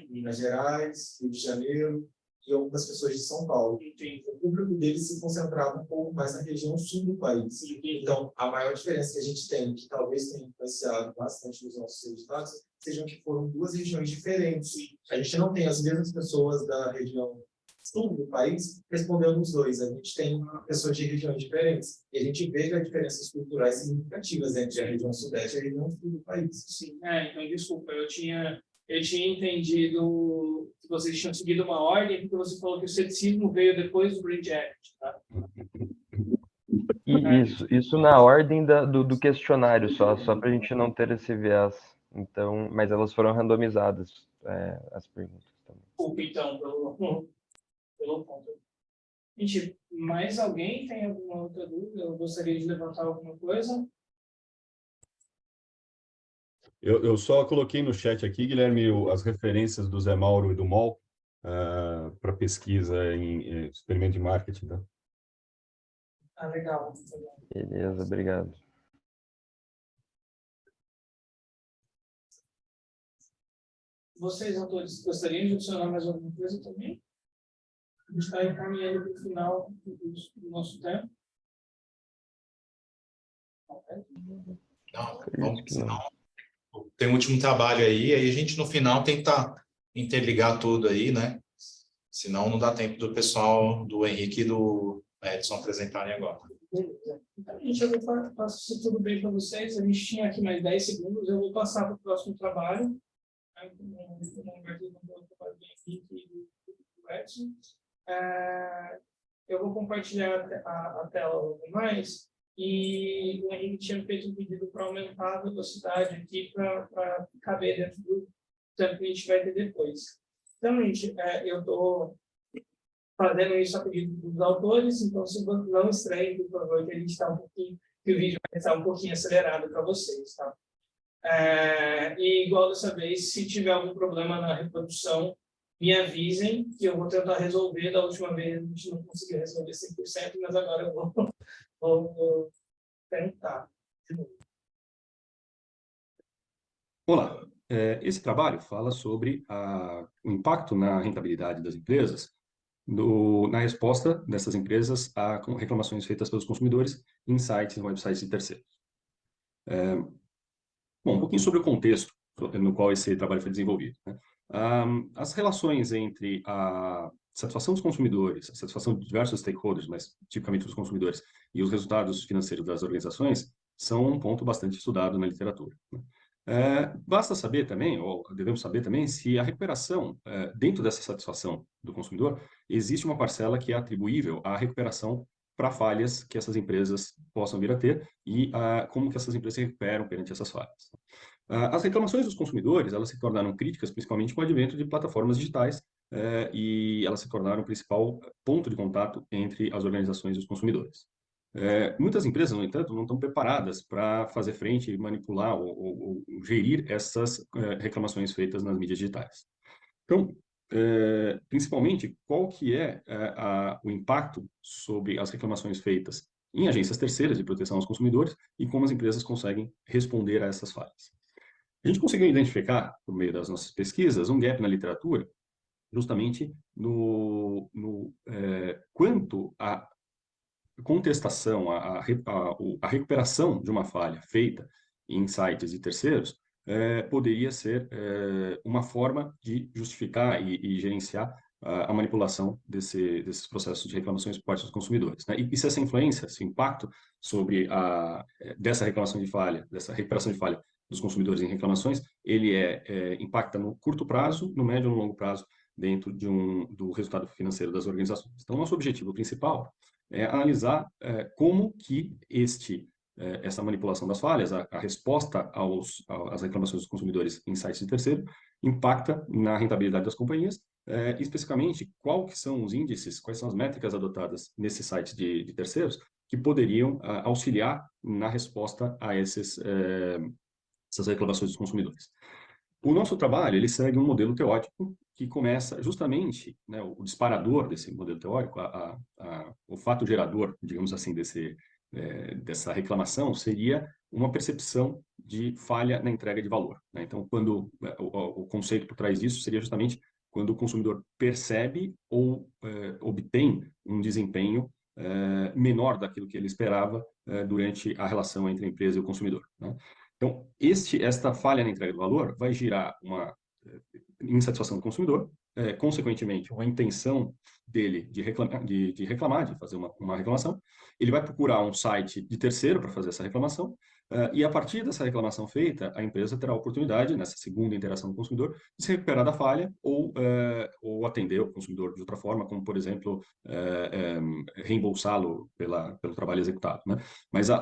Minas Gerais, Rio de Janeiro e algumas pessoas de São Paulo. O público deles se concentrava um pouco mais na região sul do país. Então, a maior diferença que a gente tem, que talvez tenha influenciado bastante nos nossos resultados, sejam que foram duas regiões diferentes. A gente não tem as mesmas pessoas da região sul do país respondendo os dois. A gente tem pessoas de regiões diferentes. E a gente vê as diferenças culturais significativas entre a região sudeste e a região sul do país. Sim, então desculpa, eu tinha entendido que vocês tinham seguido uma ordem, porque você falou que o ceticismo veio depois do Brain Jacket, tá? E isso na ordem do questionário, só para a gente não ter esse viés. Então, mas elas foram randomizadas, as perguntas também. Desculpa, então, pelo ponto. Gente, mais alguém tem alguma outra dúvida? Eu gostaria de levantar alguma coisa? Eu só coloquei no chat aqui, Guilherme, as referências do Zé Mauro e do MOL para pesquisa em experimento de marketing. Tá? Legal. Beleza, obrigado. Vocês, autores, gostariam de adicionar mais alguma coisa também? A gente está encaminhando para o final do nosso tempo. Não. Tem um último trabalho aí a gente no final tenta interligar tudo aí, né? Senão não dá tempo do pessoal do Henrique e do Edson apresentarem agora. Beleza. Então, gente, eu vou passar se tudo bem para vocês. A gente tinha aqui mais 10 segundos. Eu vou passar para o próximo trabalho. Eu vou compartilhar a tela logo mais. E o Henrique tinha feito um pedido para aumentar a velocidade aqui para caber dentro do tempo que a gente vai ter depois. Então, gente, eu estou fazendo isso a pedido dos autores, então se não estranhem, por favor, que a gente está que o vídeo vai estar um pouquinho acelerado para vocês, tá? E igual dessa vez, se tiver algum problema na reprodução, me avisem que eu vou tentar resolver. Da última vez a gente não conseguiu resolver 100%, mas agora eu vou tentar. Olá, esse trabalho fala sobre o impacto na rentabilidade das empresas na resposta dessas empresas a reclamações feitas pelos consumidores em sites e websites de terceiros. Bom, um pouquinho sobre o contexto no qual esse trabalho foi desenvolvido, né? As relações entre a satisfação dos consumidores, a satisfação de diversos stakeholders, mas tipicamente dos consumidores, e os resultados financeiros das organizações são um ponto bastante estudado na literatura, né? Basta saber também, ou devemos saber também, se a recuperação, dentro dessa satisfação do consumidor, existe uma parcela que é atribuível à recuperação para falhas que essas empresas possam vir a ter e como que essas empresas se recuperam perante essas falhas. As reclamações dos consumidores, elas se tornaram críticas principalmente com o advento de plataformas digitais e elas se tornaram o principal ponto de contato entre as organizações e os consumidores. Muitas empresas, no entanto, não estão preparadas para fazer frente, manipular ou gerir essas reclamações feitas nas mídias digitais. Então, principalmente, qual que é o impacto sobre as reclamações feitas em agências terceiras de proteção aos consumidores e como as empresas conseguem responder a essas falhas. A gente conseguiu identificar, por meio das nossas pesquisas, um gap na literatura, justamente quanto a contestação, a recuperação de uma falha feita em sites de terceiros poderia ser uma forma de justificar e gerenciar a manipulação desses processos de reclamações por parte dos consumidores, né? E se essa influência, esse impacto sobre dessa reclamação de falha, dessa recuperação de falha dos consumidores em reclamações, ele impacta no curto prazo, no médio e no longo prazo, dentro do resultado financeiro das organizações. Então, nosso objetivo principal é analisar como que essa manipulação das falhas, a resposta às reclamações dos consumidores em sites de terceiro, impacta na rentabilidade das companhias, especificamente qual que são os índices, quais são as métricas adotadas nesses sites de terceiros que poderiam auxiliar na resposta a essas reclamações dos consumidores. O nosso trabalho, ele segue um modelo teórico que começa justamente, né, o disparador desse modelo teórico, o fato gerador, digamos assim, dessa reclamação seria uma percepção de falha na entrega de valor, né? Então, quando o conceito por trás disso seria justamente quando o consumidor percebe ou obtém um desempenho menor daquilo que ele esperava durante a relação entre a empresa e o consumidor, né? Então, esta falha na entrega do valor vai gerar uma insatisfação do consumidor, consequentemente, uma intenção dele de reclamar, de fazer uma reclamação. Ele vai procurar um site de terceiro para fazer essa reclamação, e a partir dessa reclamação feita, a empresa terá a oportunidade, nessa segunda interação com o consumidor, de se recuperar da falha ou atender o consumidor de outra forma, como, por exemplo, reembolsá-lo pelo trabalho executado, né? Mas a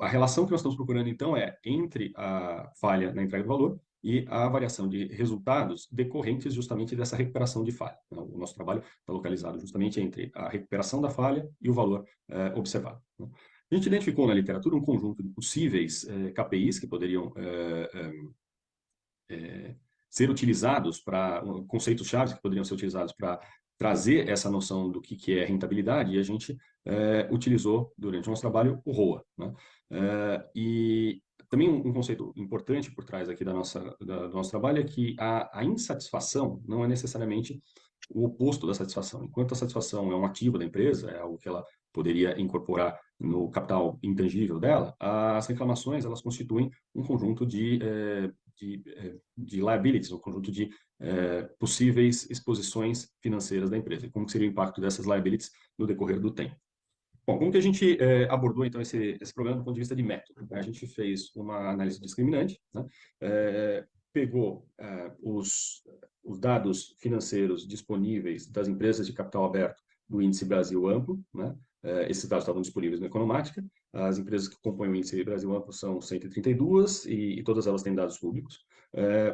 relação que nós estamos procurando, então, é entre a falha na entrega do valor e a variação de resultados decorrentes justamente dessa recuperação de falha. O nosso trabalho está localizado justamente entre a recuperação da falha e o valor observado. A gente identificou na literatura um conjunto de possíveis KPIs que poderiam ser utilizados para conceitos-chave que poderiam ser utilizados para trazer essa noção do que é rentabilidade, e a gente utilizou durante o nosso trabalho o ROA, né? E também um conceito importante por trás aqui do nosso trabalho é que a insatisfação não é necessariamente o oposto da satisfação. Enquanto a satisfação é um ativo da empresa, é algo que ela poderia incorporar no capital intangível dela, as reclamações elas constituem um conjunto de liabilities, um conjunto de possíveis exposições financeiras da empresa. E como seria o impacto dessas liabilities no decorrer do tempo? Bom, como que a gente abordou, então, esse problema do ponto de vista de método? A gente fez uma análise discriminante, né? Pegou os dados financeiros disponíveis das empresas de capital aberto do Índice Brasil Amplo, né? Esses dados estavam disponíveis no Economática. As empresas que compõem o Índice Brasil Amplo são 132 e todas elas têm dados públicos.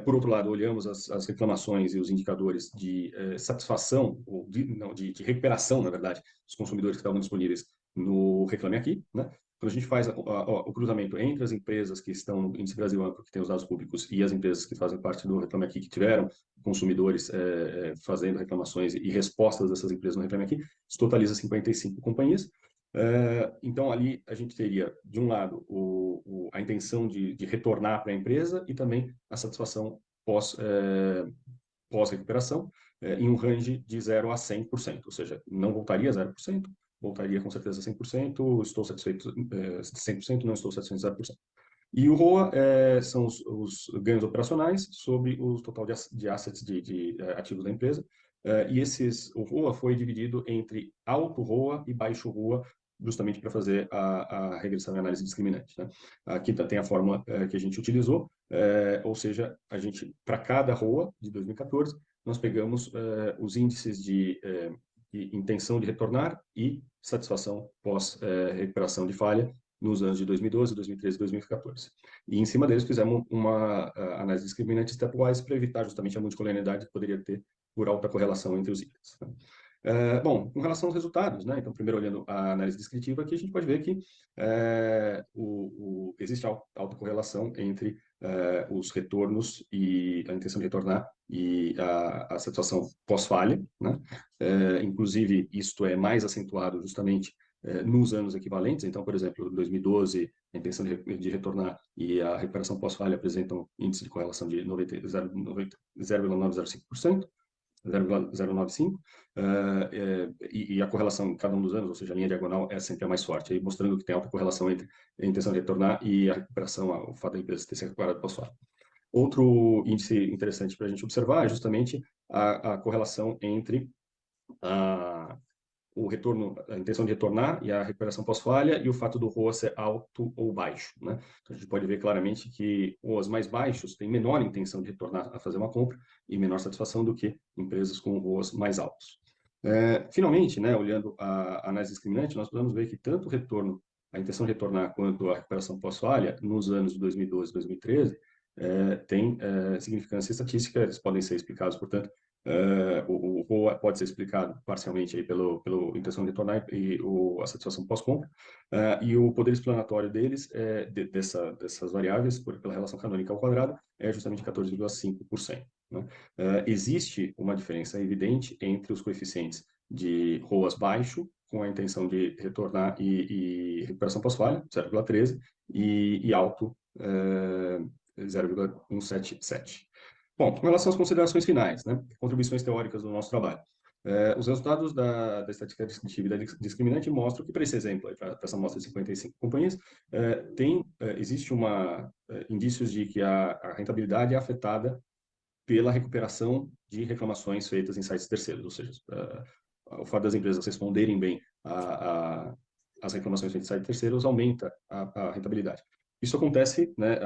Por outro lado, olhamos as reclamações e os indicadores de satisfação, ou de recuperação, na verdade, dos consumidores que estavam disponíveis no Reclame Aqui, né? Quando a gente faz o cruzamento entre as empresas que estão no Índice Brasil Amplo, que têm os dados públicos, e as empresas que fazem parte do Reclame Aqui, que tiveram consumidores fazendo reclamações e respostas dessas empresas no Reclame Aqui, isso totaliza 55 companhias. Então, ali a gente teria, de um lado, a intenção de retornar para a empresa e também a satisfação pós-recuperação, em um range de 0 a 100%, ou seja, não voltaria a 0%, voltaria com certeza a 100%, estou satisfeito 100%, não estou satisfeito 0%. E o ROA são os ganhos operacionais sobre o total de assets, de ativos da empresa, e o ROA foi dividido entre alto ROA e baixo ROA, justamente para fazer a regressão e análise discriminante, né? Aqui tem a fórmula que a gente utilizou, ou seja, para cada ROA de 2014, nós pegamos os índices de intenção de retornar e satisfação pós-recuperação de falha nos anos de 2012, 2013 e 2014. E em cima deles fizemos uma análise discriminante stepwise para evitar justamente a multicolonialidade que poderia ter por alta correlação entre os itens. Bom, com relação aos resultados, né? Então, primeiro olhando a análise descritiva, aqui a gente pode ver que existe alta correlação entre os retornos e a intenção de retornar e a satisfação pós-falha, né? Inclusive, isto é mais acentuado justamente nos anos equivalentes. Então, por exemplo, em 2012, a intenção de retornar e a recuperação pós-falha apresentam índice de correlação de 0,905%. 0,095, e a correlação em cada um dos anos, ou seja, a linha diagonal é sempre a mais forte, aí mostrando que tem alta correlação entre a intenção de retornar e a recuperação, o fato da empresa ter se recuperado pós-falha. Outro índice interessante para a gente observar é justamente a correlação entre o retorno, a intenção de retornar e a recuperação pós-falha e o fato do ROA ser alto ou baixo, né? Então, a gente pode ver claramente que os mais baixos têm menor intenção de retornar a fazer uma compra e menor satisfação do que empresas com ROAs mais altos. Finalmente, né, olhando a análise discriminante, nós podemos ver que tanto o retorno, a intenção de retornar, quanto a recuperação pós-falha, nos anos de 2012 e 2013, tem significância estatística, eles podem ser explicados, portanto, o ROA pode ser explicado parcialmente aí pela intenção de retornar e a satisfação pós-compra, e o poder explanatório deles, dessas variáveis, pela relação canônica ao quadrado, é justamente 14,5%. Né? Existe uma diferença evidente entre os coeficientes de ROAS baixo, com a intenção de retornar e recuperação pós-falha, 0,13, e alto, 0,177. Bom, com relação às considerações finais, né? Contribuições teóricas do nosso trabalho. Os resultados da estatística descritiva e da discriminante mostram que, para esse exemplo, para essa amostra de 55 companhias, existe indícios de que a rentabilidade é afetada pela recuperação de reclamações feitas em sites terceiros, ou seja, o fato das empresas responderem bem às reclamações feitas em sites terceiros aumenta a rentabilidade. Isso acontece, né,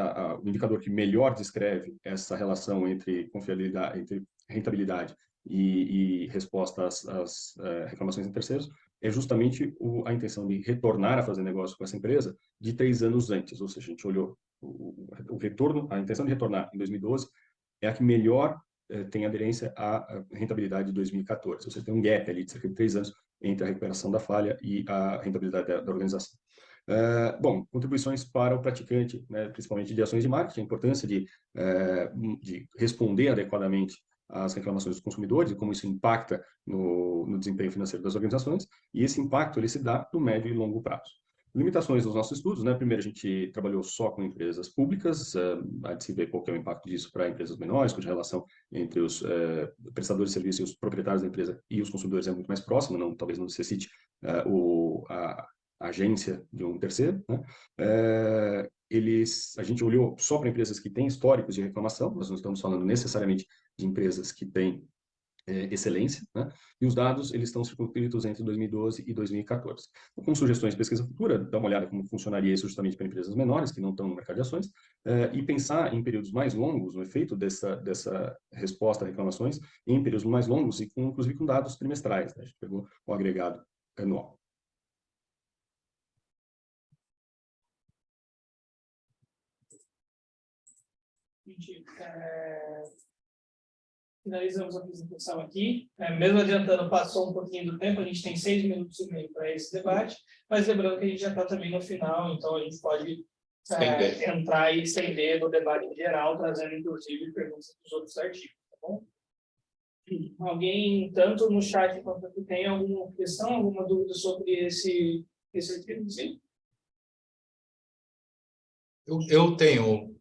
o indicador que melhor descreve essa relação entre confiabilidade, entre rentabilidade e resposta às reclamações em terceiros é justamente a intenção de retornar a fazer negócio com essa empresa de 3 anos antes, ou seja, a gente olhou o retorno, a intenção de retornar em 2012 é a que melhor tem aderência à rentabilidade de 2014, ou seja, tem um gap ali de cerca de 3 anos entre a recuperação da falha e a rentabilidade da organização. Bom, contribuições para o praticante, né, principalmente de ações de marketing, a importância de responder adequadamente às reclamações dos consumidores e como isso impacta no desempenho financeiro das organizações, e esse impacto ele se dá no médio e longo prazo. Limitações dos nossos estudos, né? Primeiro, a gente trabalhou só com empresas públicas, há de se ver qual que é o impacto disso para empresas menores, cuja relação entre os prestadores de serviço e os proprietários da empresa e os consumidores é muito mais próxima, talvez não necessite a agência de um terceiro, né? A gente olhou só para empresas que têm históricos de reclamação, nós não estamos falando necessariamente de empresas que têm excelência, né? E os dados eles estão circunscritos entre 2012 e 2014. Então, com sugestões de pesquisa futura, dá uma olhada como funcionaria isso justamente para empresas menores que não estão no mercado de ações, e pensar em períodos mais longos, o efeito dessa resposta a reclamações em períodos mais longos e inclusive com dados trimestrais, né? A gente pegou o agregado anual. Finalizamos a apresentação aqui. Mesmo adiantando, passou um pouquinho do tempo, a gente tem 6 minutos e meio para esse debate, mas lembrando que a gente já está também no final, então a gente pode entrar e estender no debate geral, trazendo inclusive perguntas dos outros artigos, tá bom? Alguém, tanto no chat quanto aqui, tem alguma questão, alguma dúvida sobre esse artigo? Sim? Eu tenho,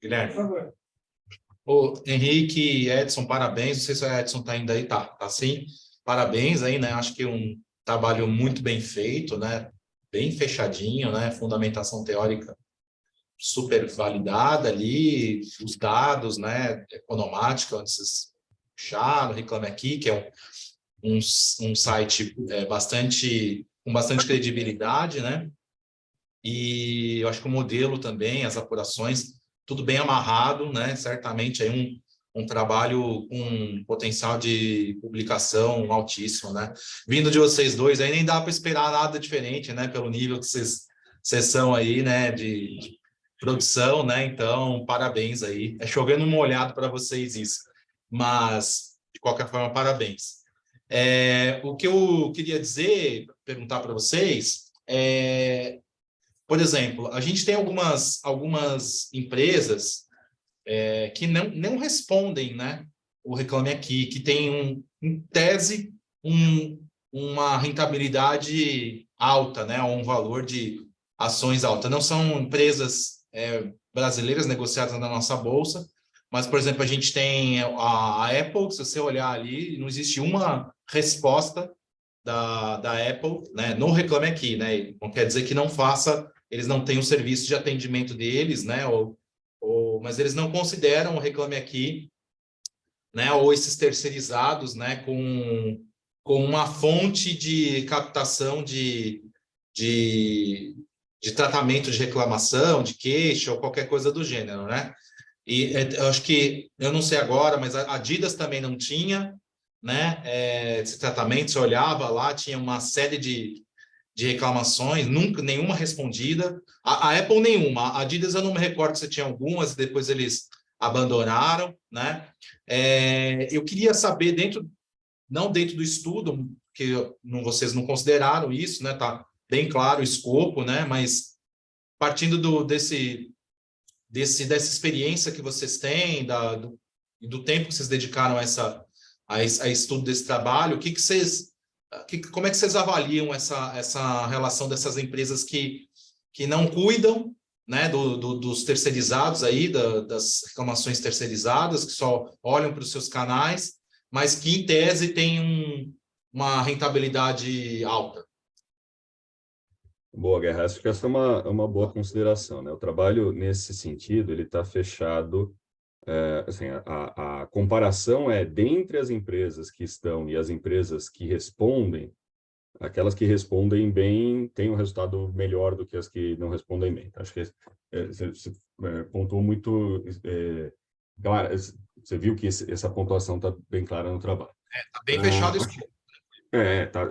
Guilherme. Por favor. O Henrique, Edson, parabéns. Não sei se o Edson está ainda aí, tá sim. Parabéns aí, né? Acho que um trabalho muito bem feito, né? Bem fechadinho, né? Fundamentação teórica super validada ali, os dados, né? Economática, onde vocês puxaram, Reclame Aqui, que é um site com bastante credibilidade, né? E eu acho que o modelo também, as apurações, tudo bem amarrado, né? Certamente aí um trabalho com potencial de publicação altíssimo, né? Vindo de vocês dois, aí nem dá para esperar nada diferente, né? Pelo nível que vocês são aí, né? De produção, né? Então, parabéns aí. É chovendo molhado para vocês isso. Mas, de qualquer forma, parabéns. O que eu queria dizer, perguntar para vocês, por exemplo, a gente tem algumas empresas que não respondem, né, o Reclame Aqui, que tem, em tese, uma rentabilidade alta, né, um valor de ações alta. Não são empresas brasileiras negociadas na nossa bolsa, mas, por exemplo, a gente tem a Apple, se você olhar ali, não existe uma resposta da Apple, né, no Reclame Aqui, né? Não quer dizer que não faça, eles não têm o serviço de atendimento deles, né? Mas eles não consideram o Reclame Aqui, né? Ou esses terceirizados, né? Com uma fonte de captação de tratamento de reclamação, de queixa ou qualquer coisa do gênero, né? E eu acho que, eu não sei agora, mas a Adidas também não tinha, né? Esse tratamento, você olhava lá, tinha uma série de reclamações, nunca, nenhuma respondida. A Apple nenhuma, a Adidas eu não me recordo se tinha algumas, depois eles abandonaram, né? Eu queria saber, não dentro do estudo, que vocês não consideraram isso, né? Tá bem claro o escopo, né? Mas partindo dessa experiência que vocês têm, do tempo que vocês dedicaram a estudo desse trabalho, como é que vocês avaliam essa relação dessas empresas que não cuidam, né, dos terceirizados aí, das reclamações terceirizadas, que só olham para os seus canais, mas que, em tese, têm uma rentabilidade alta? Boa, Guerra. Acho que essa é uma boa consideração, né? O trabalho, nesse sentido, ele está fechado. Assim, a comparação é dentre as empresas que estão e as empresas que respondem, aquelas que respondem bem têm um resultado melhor do que as que não respondem bem. Então, acho que você pontuou muito claro, você viu que essa pontuação está bem clara no trabalho. Está bem fechado isso.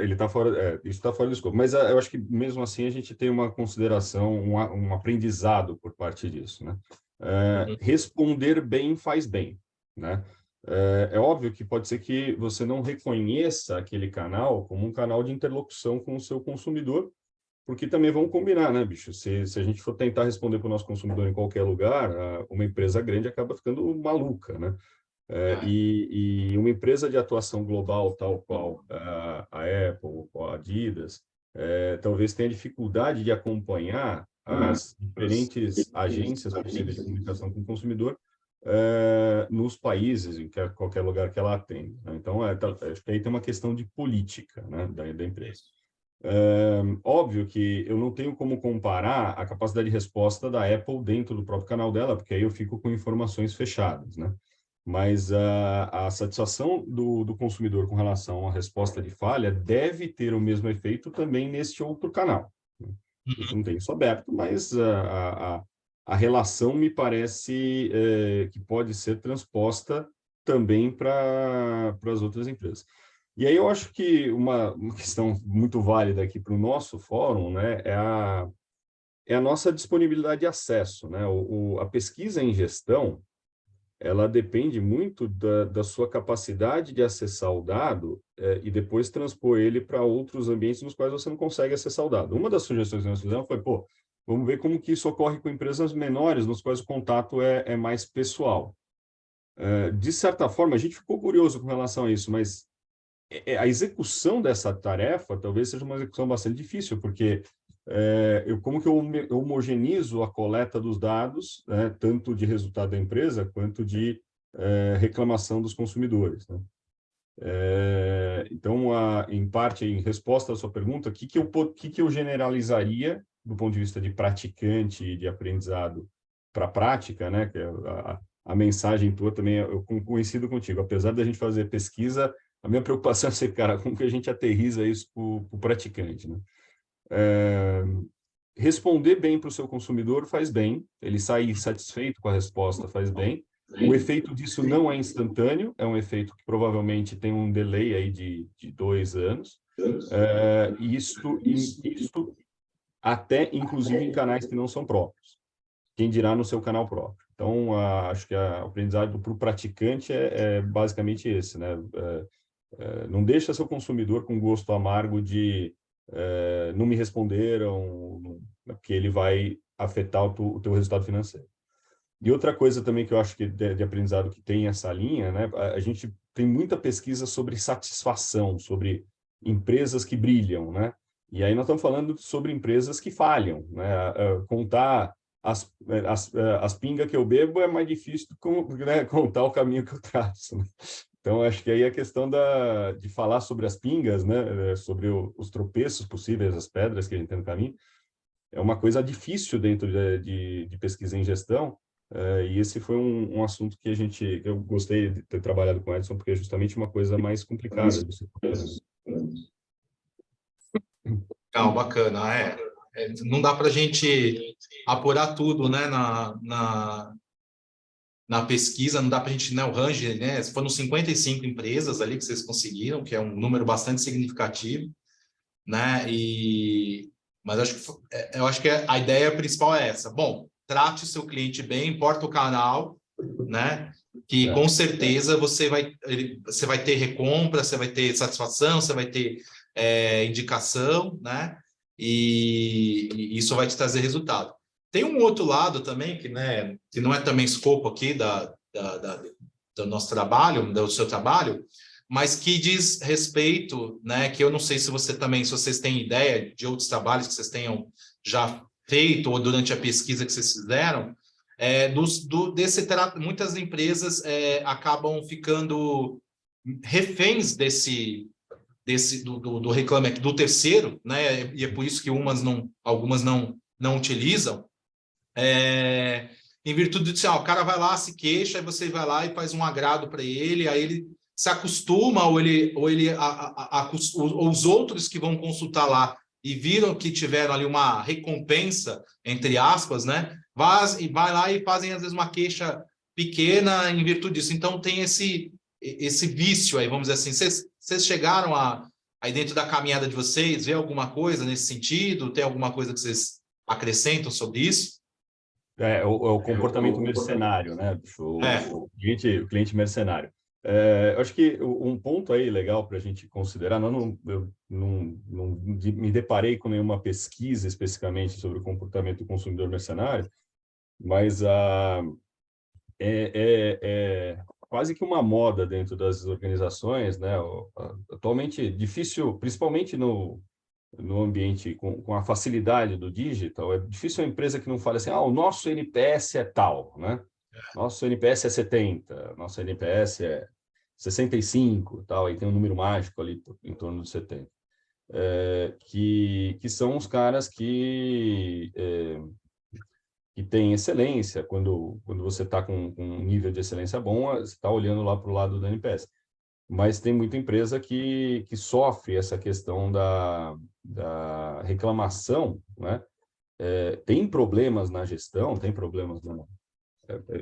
Ele está fora, isso está fora do escopo. Mas eu acho que mesmo assim a gente tem uma consideração, um aprendizado por parte disso, né? Responder bem faz bem, né? É óbvio que pode ser que você não reconheça aquele canal como um canal de interlocução com o seu consumidor, porque também vamos combinar, né, bicho? Se a gente for tentar responder para o nosso consumidor em qualquer lugar, uma empresa grande acaba ficando maluca, né? E uma empresa de atuação global, tal qual a Apple, a Adidas, talvez tenha dificuldade de acompanhar as diferentes agências possíveis de comunicação com o consumidor nos países, em qualquer lugar que ela atende, né? Então, acho que aí tem uma questão de política, né, da empresa. Óbvio que eu não tenho como comparar a capacidade de resposta da Apple dentro do próprio canal dela, porque aí eu fico com informações fechadas, né? Mas a satisfação do consumidor com relação à resposta de falha deve ter o mesmo efeito também neste outro canal. Eu não tenho isso aberto, mas a relação me parece que pode ser transposta também para as outras empresas. E aí eu acho que uma questão muito válida aqui para o nosso fórum, né, é a nossa disponibilidade de acesso, né? A pesquisa em gestão, ela depende muito da sua capacidade de acessar o dado e depois transpor ele para outros ambientes nos quais você não consegue acessar o dado. Uma das sugestões que nós fizemos foi, vamos ver como que isso ocorre com empresas menores, nos quais o contato é mais pessoal. De certa forma, a gente ficou curioso com relação a isso, mas a execução dessa tarefa talvez seja uma execução bastante difícil, porque como que eu homogenizo a coleta dos dados, né, tanto de resultado da empresa quanto de reclamação dos consumidores, né? Então, em parte, em resposta à sua pergunta, o que eu generalizaria do ponto de vista de praticante e de aprendizado para a prática, né? Que a mensagem tua também, eu coincido contigo, apesar da gente fazer pesquisa, a minha preocupação é ser, cara, como que a gente aterriza isso para o praticante, né? Responder bem para o seu consumidor faz bem, ele sair satisfeito com a resposta faz bem. O efeito disso não é instantâneo, é um efeito que provavelmente tem um delay aí de 2 anos. Isto até, inclusive, em canais que não são próprios. Quem dirá no seu canal próprio. Então, acho que o aprendizado para o praticante é basicamente esse, né? Não deixa seu consumidor com gosto amargo de não me responderam, porque ele vai afetar o teu resultado financeiro. E outra coisa também que eu acho que de aprendizado que tem essa linha, né? A gente tem muita pesquisa sobre satisfação, sobre empresas que brilham, né? E aí nós estamos falando sobre empresas que falham, né? Contar as pingas que eu bebo é mais difícil né? Contar o caminho que eu traço, né? Então, acho que aí a questão de falar sobre as pingas, né? Sobre os tropeços possíveis, as pedras que a gente tem no caminho, é uma coisa difícil dentro de pesquisa em gestão, e esse foi um assunto que eu gostei de ter trabalhado com o Edson, porque é justamente uma coisa mais complicada. Não, bacana. Não dá para a gente apurar tudo, né, na pesquisa, não dá para a gente, né, o Ranger, né, foram 55 empresas ali que vocês conseguiram, que é um número bastante significativo, né, mas eu acho que a ideia principal é essa. Bom, trate o seu cliente bem, importa o canal, né, que com certeza você vai ter recompra, você vai ter satisfação, você vai ter indicação, né, e isso vai te trazer resultado. Tem um outro lado também, que não é também escopo aqui do nosso trabalho, do seu trabalho, mas que diz respeito, né, que eu não sei se vocês têm ideia de outros trabalhos que vocês tenham já feito ou durante a pesquisa que vocês fizeram, muitas empresas acabam ficando reféns do Reclame Aqui, do terceiro, né, e é por isso que algumas não utilizam, em virtude de o cara vai lá, se queixa, aí você vai lá e faz um agrado para ele, aí ele se acostuma, ou os outros que vão consultar lá e viram que tiveram ali uma recompensa, entre aspas, né, vai lá e fazem às vezes uma queixa pequena em virtude disso. Então tem esse vício aí, vamos dizer assim. Vocês chegaram aí dentro da caminhada de vocês, ver alguma coisa nesse sentido? Tem alguma coisa que vocês acrescentam sobre isso? O comportamento mercenário, né? O cliente mercenário. Eu acho que um ponto aí legal para a gente considerar, eu não me deparei com nenhuma pesquisa especificamente sobre o comportamento do consumidor mercenário, mas é quase que uma moda dentro das organizações, né? Atualmente, difícil, principalmente no ambiente com a facilidade do digital, é difícil uma empresa que não fale assim, o nosso NPS é tal, né? Nosso NPS é 70, nosso NPS é 65, tal, e tem um número mágico ali em torno de 70. Que são os caras que têm excelência. Quando você está com um nível de excelência bom, você está olhando lá para o lado do NPS. Mas tem muita empresa que sofre essa questão da reclamação, né? Tem problemas na gestão, tem problemas na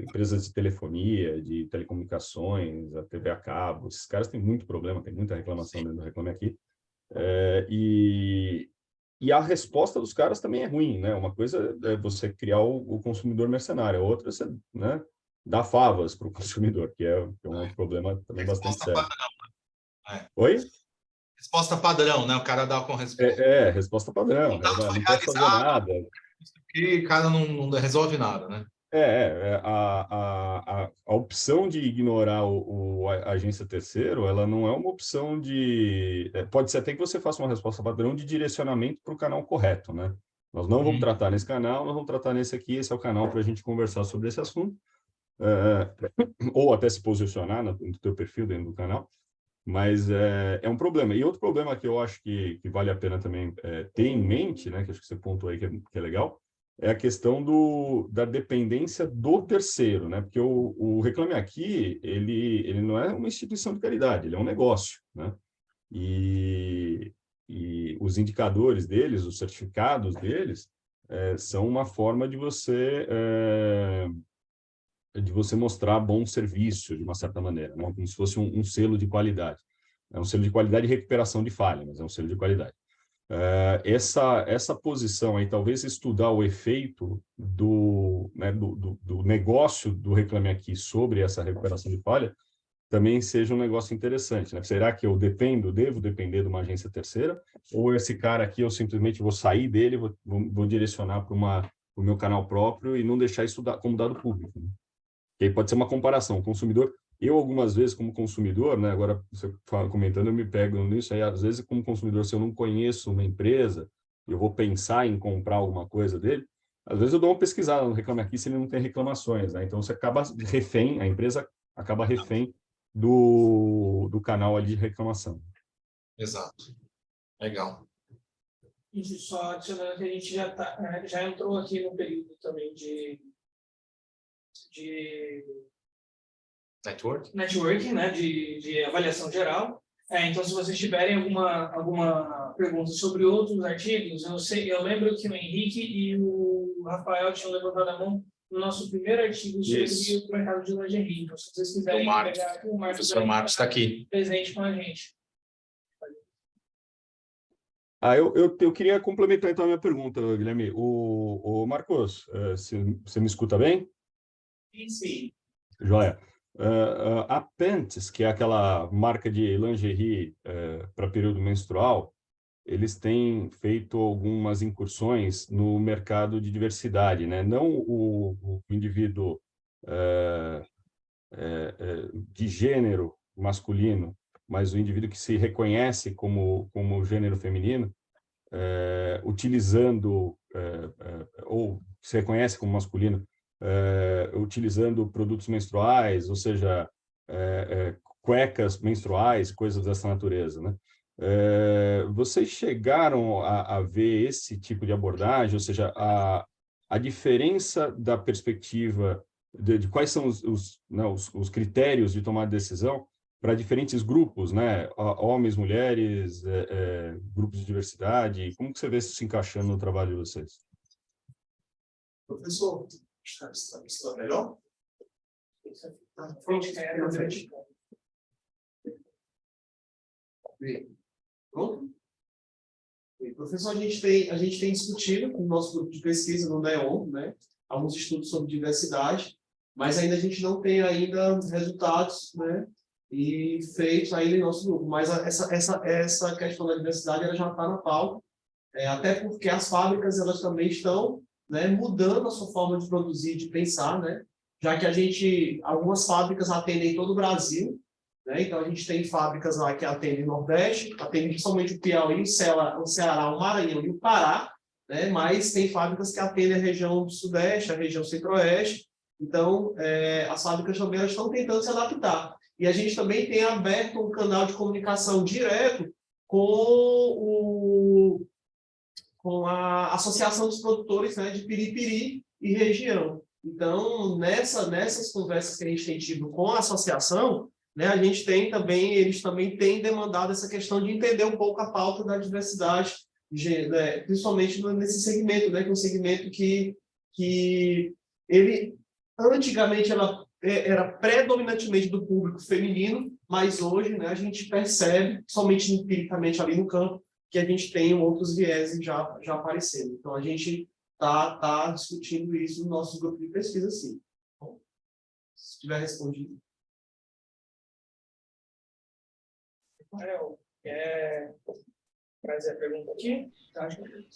empresas de telefonia, de telecomunicações, a TV a cabo, esses caras têm muito problema, tem muita reclamação dentro do Reclame Aqui. E a resposta dos caras também é ruim, né? Uma coisa é você criar o consumidor mercenário, a outra é você, né, dar favas para o consumidor, que é um problema também bastante sério. Oi? Resposta padrão, né? O cara dá com resposta. Resposta padrão. Não Não pode fazer nada. Porque o cara não resolve nada, né? A opção de ignorar a agência terceiro, ela não é uma opção de... pode ser até que você faça uma resposta padrão de direcionamento para o canal correto, né? Nós não vamos tratar nesse canal, nós vamos tratar nesse aqui, esse é o canal para a gente conversar sobre esse assunto, ou até se posicionar no teu perfil dentro do canal, mas é um problema. E outro problema que eu acho que vale a pena também ter em mente, né, que acho que você pontuou aí que é legal, é a questão da dependência do terceiro, né? Porque o Reclame Aqui, ele não é uma instituição de caridade, ele é um negócio, né? E os indicadores deles, os certificados deles, são uma forma de você mostrar bom serviço, de uma certa maneira, né? Como se fosse um selo de qualidade. É um selo de qualidade e recuperação de falha, mas é um selo de qualidade. Essa posição aí, talvez estudar o efeito do negócio do Reclame Aqui sobre essa recuperação de falha, também seja um negócio interessante, né? Será que eu devo depender de uma agência terceira? Ou esse cara aqui eu simplesmente vou sair dele, vou direcionar para o meu canal próprio e não deixar isso como dado público, né? E aí pode ser uma comparação. O consumidor, eu algumas vezes como consumidor, né? Agora você comentando, eu me pego nisso aí, às vezes como consumidor, se eu não conheço uma empresa, eu vou pensar em comprar alguma coisa dele, às vezes eu dou uma pesquisada no Reclame Aqui se ele não tem reclamações, né? Então você acaba refém, a empresa acaba refém do canal ali de reclamação. Exato. Legal. E só adicionando que a gente já entrou aqui no período também de networking, né, de avaliação geral. Então, se vocês tiverem alguma pergunta sobre outros artigos, eu lembro que o Henrique e o Rafael tinham levantado a mão no nosso primeiro artigo sobre o mercado de lingerie. Então, se vocês quiserem pegar aqui, o professor Marcos está aqui. Presente com a gente. Eu queria complementar então a minha pergunta, Guilherme. O Marcos, você me escuta bem? Sim. Joia. A Pants, que é aquela marca de lingerie para período menstrual, eles têm feito algumas incursões no mercado de diversidade, né? Não o indivíduo de gênero masculino, mas o indivíduo que se reconhece como gênero feminino, utilizando, ou se reconhece como masculino, utilizando produtos menstruais, ou seja, cuecas menstruais, coisas dessa natureza, né? Vocês chegaram a ver esse tipo de abordagem, ou seja, a diferença da perspectiva de quais são os critérios de tomar decisão para diferentes grupos, né? Homens, mulheres, grupos de diversidade. Como que você vê isso se encaixando no trabalho de vocês? Professor, está melhor? Pronto? Professor, a gente tem discutido com o nosso grupo de pesquisa no NEON, né, alguns estudos sobre diversidade, mas ainda a gente não tem ainda resultados, né, e feitos ainda em nosso grupo. Mas essa questão da diversidade ela já está na pauta, até porque as fábricas elas também estão, né, mudando a sua forma de produzir, de pensar, né, já que algumas fábricas atendem todo o Brasil, né, então a gente tem fábricas lá que atendem o Nordeste, atendem principalmente o Piauí, o Ceará, o Maranhão e o Pará, né, mas tem fábricas que atendem a região do Sudeste, a região Centro-Oeste. Então, as fábricas também elas estão tentando se adaptar. E a gente também tem aberto um canal de comunicação direto com a Associação dos Produtores, né, de Piripiri e região. Então, nessas conversas que a gente tem tido com a associação, né, eles também têm demandado essa questão de entender um pouco a pauta da diversidade, né, principalmente nesse segmento, né, que é um segmento que ele, antigamente, era predominantemente do público feminino, mas hoje, né, a gente percebe, somente empiricamente ali no campo, que a gente tem outros vieses já aparecendo. Então, a gente está discutindo isso no nosso grupo de pesquisa, sim. Bom, se tiver respondido. Quer trazer a pergunta aqui?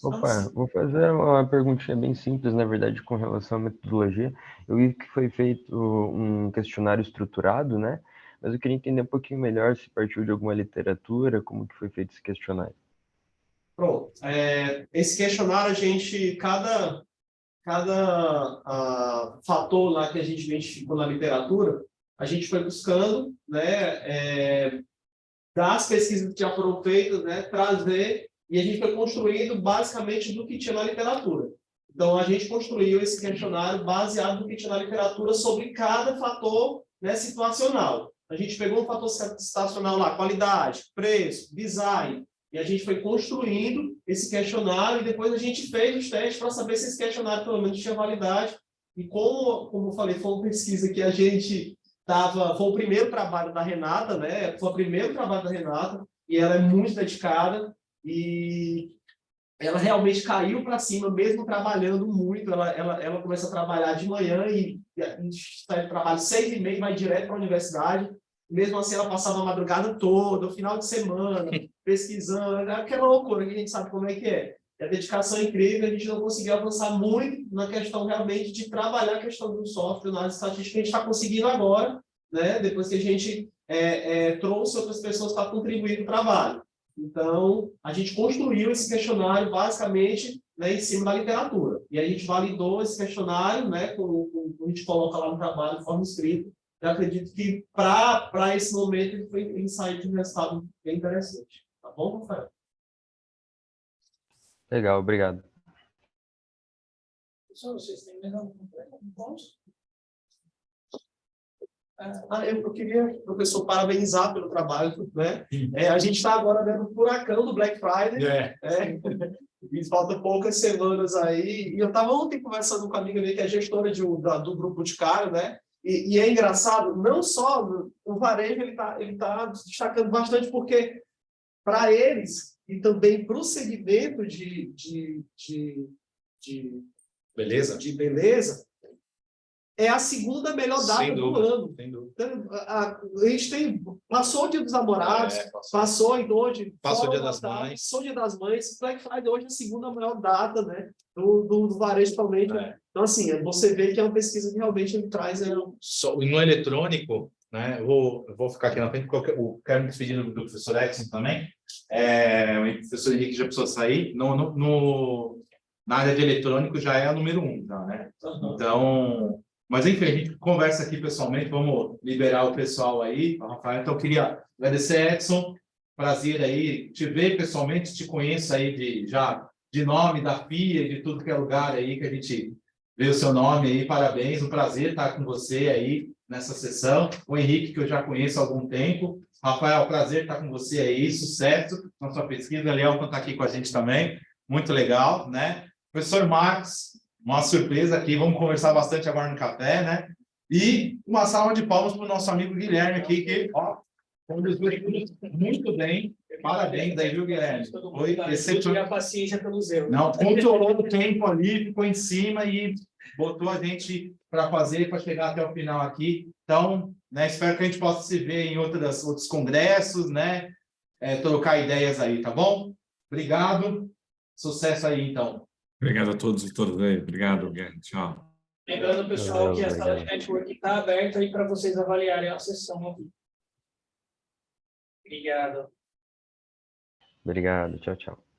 Opa, vou fazer uma perguntinha bem simples, na verdade, com relação à metodologia. Eu vi que foi feito um questionário estruturado, né? Mas eu queria entender um pouquinho melhor se partiu de alguma literatura, como que foi feito esse questionário. Pronto. Esse questionário, cada fator lá que a gente identificou na literatura, a gente foi buscando, né, das pesquisas que já foram feitas, né, trazer, e a gente foi construindo basicamente do que tinha na literatura. Então, a gente construiu esse questionário baseado no que tinha na literatura sobre cada fator, né, situacional. A gente pegou um fator situacional lá, qualidade, preço, design, e a gente foi construindo esse questionário e depois a gente fez os testes para saber se esse questionário pelo menos tinha validade. E como eu falei, foi uma pesquisa que a gente foi o primeiro trabalho da Renata, né? Foi o primeiro trabalho da Renata e ela é muito dedicada e ela realmente caiu para cima, mesmo trabalhando muito. Ela começa a trabalhar de manhã e sai do trabalho 6h30 e vai direto para a universidade. mesmo assim ela passava a madrugada toda, o final de semana, pesquisando, aquela loucura que a gente sabe como é que é. E a dedicação é incrível, a gente não conseguiu avançar muito na questão realmente de trabalhar a questão do software, na estatística que a gente está conseguindo agora, né? Depois que a gente trouxe outras pessoas para contribuir com o trabalho. Então, a gente construiu esse questionário basicamente, né, em cima da literatura. E a gente validou esse questionário, né, a gente coloca lá no trabalho de forma escrita. Eu acredito que para esse momento ele foi insight de um resultado bem interessante. Tá bom, Rafael? Legal, obrigado. Pessoal, vocês têm mais algum ponto? Eu queria, professor, parabenizar pelo trabalho, né? A gente está agora vendo o furacão do Black Friday. E faltam poucas semanas aí. E eu estava ontem conversando com a amiga minha que é gestora do grupo de cara, né? E é engraçado, não só o varejo, ele tá destacando bastante, porque para eles e também para o segmento de beleza, é a segunda melhor data do ano. Então, a gente passou o Dia dos Namorados, passou hoje, Passou o Dia das Mães. Passou o Dia das Mães, Black Friday hoje é a segunda maior data, né, do varejo atualmente. Então, assim, você vê que é uma pesquisa que realmente ele traz... No eletrônico, né, eu vou ficar aqui na frente, porque eu quero me despedir do professor Edson também. O professor Henrique já precisou sair. Na área de eletrônico já é a número 1, tá, né? Então... Mas, enfim, a gente conversa aqui pessoalmente, vamos liberar o pessoal aí, Rafael. Então, eu queria agradecer, Edson, prazer aí, te ver pessoalmente, te conheço aí de nome, da FIA, de tudo que é lugar aí, que a gente vê o seu nome aí, parabéns, um prazer estar com você aí nessa sessão. O Henrique, que eu já conheço há algum tempo. Rafael, prazer estar com você aí, sucesso na sua pesquisa. Leal está aqui com a gente também, muito legal, né? Professor Marcos, uma surpresa aqui, vamos conversar bastante agora no café, né? E uma salva de palmas para o nosso amigo Guilherme aqui, que, ó, conduziu muito bem. Parabéns aí, viu, Guilherme? Foi excepcional. A paciência pelos erros. Não, controlou o tempo ali, ficou em cima e botou a gente para fazer, para chegar até o final aqui. Então, né, espero que a gente possa se ver em outros congressos, né? Trocar ideias aí, tá bom? Obrigado. Sucesso aí, então. Obrigado a todos e todas aí. Obrigado, Guilherme. Tchau. Lembrando, pessoal, que a sala de network está aberta aí para vocês avaliarem a sessão aqui. Obrigado. Obrigado, tchau, tchau.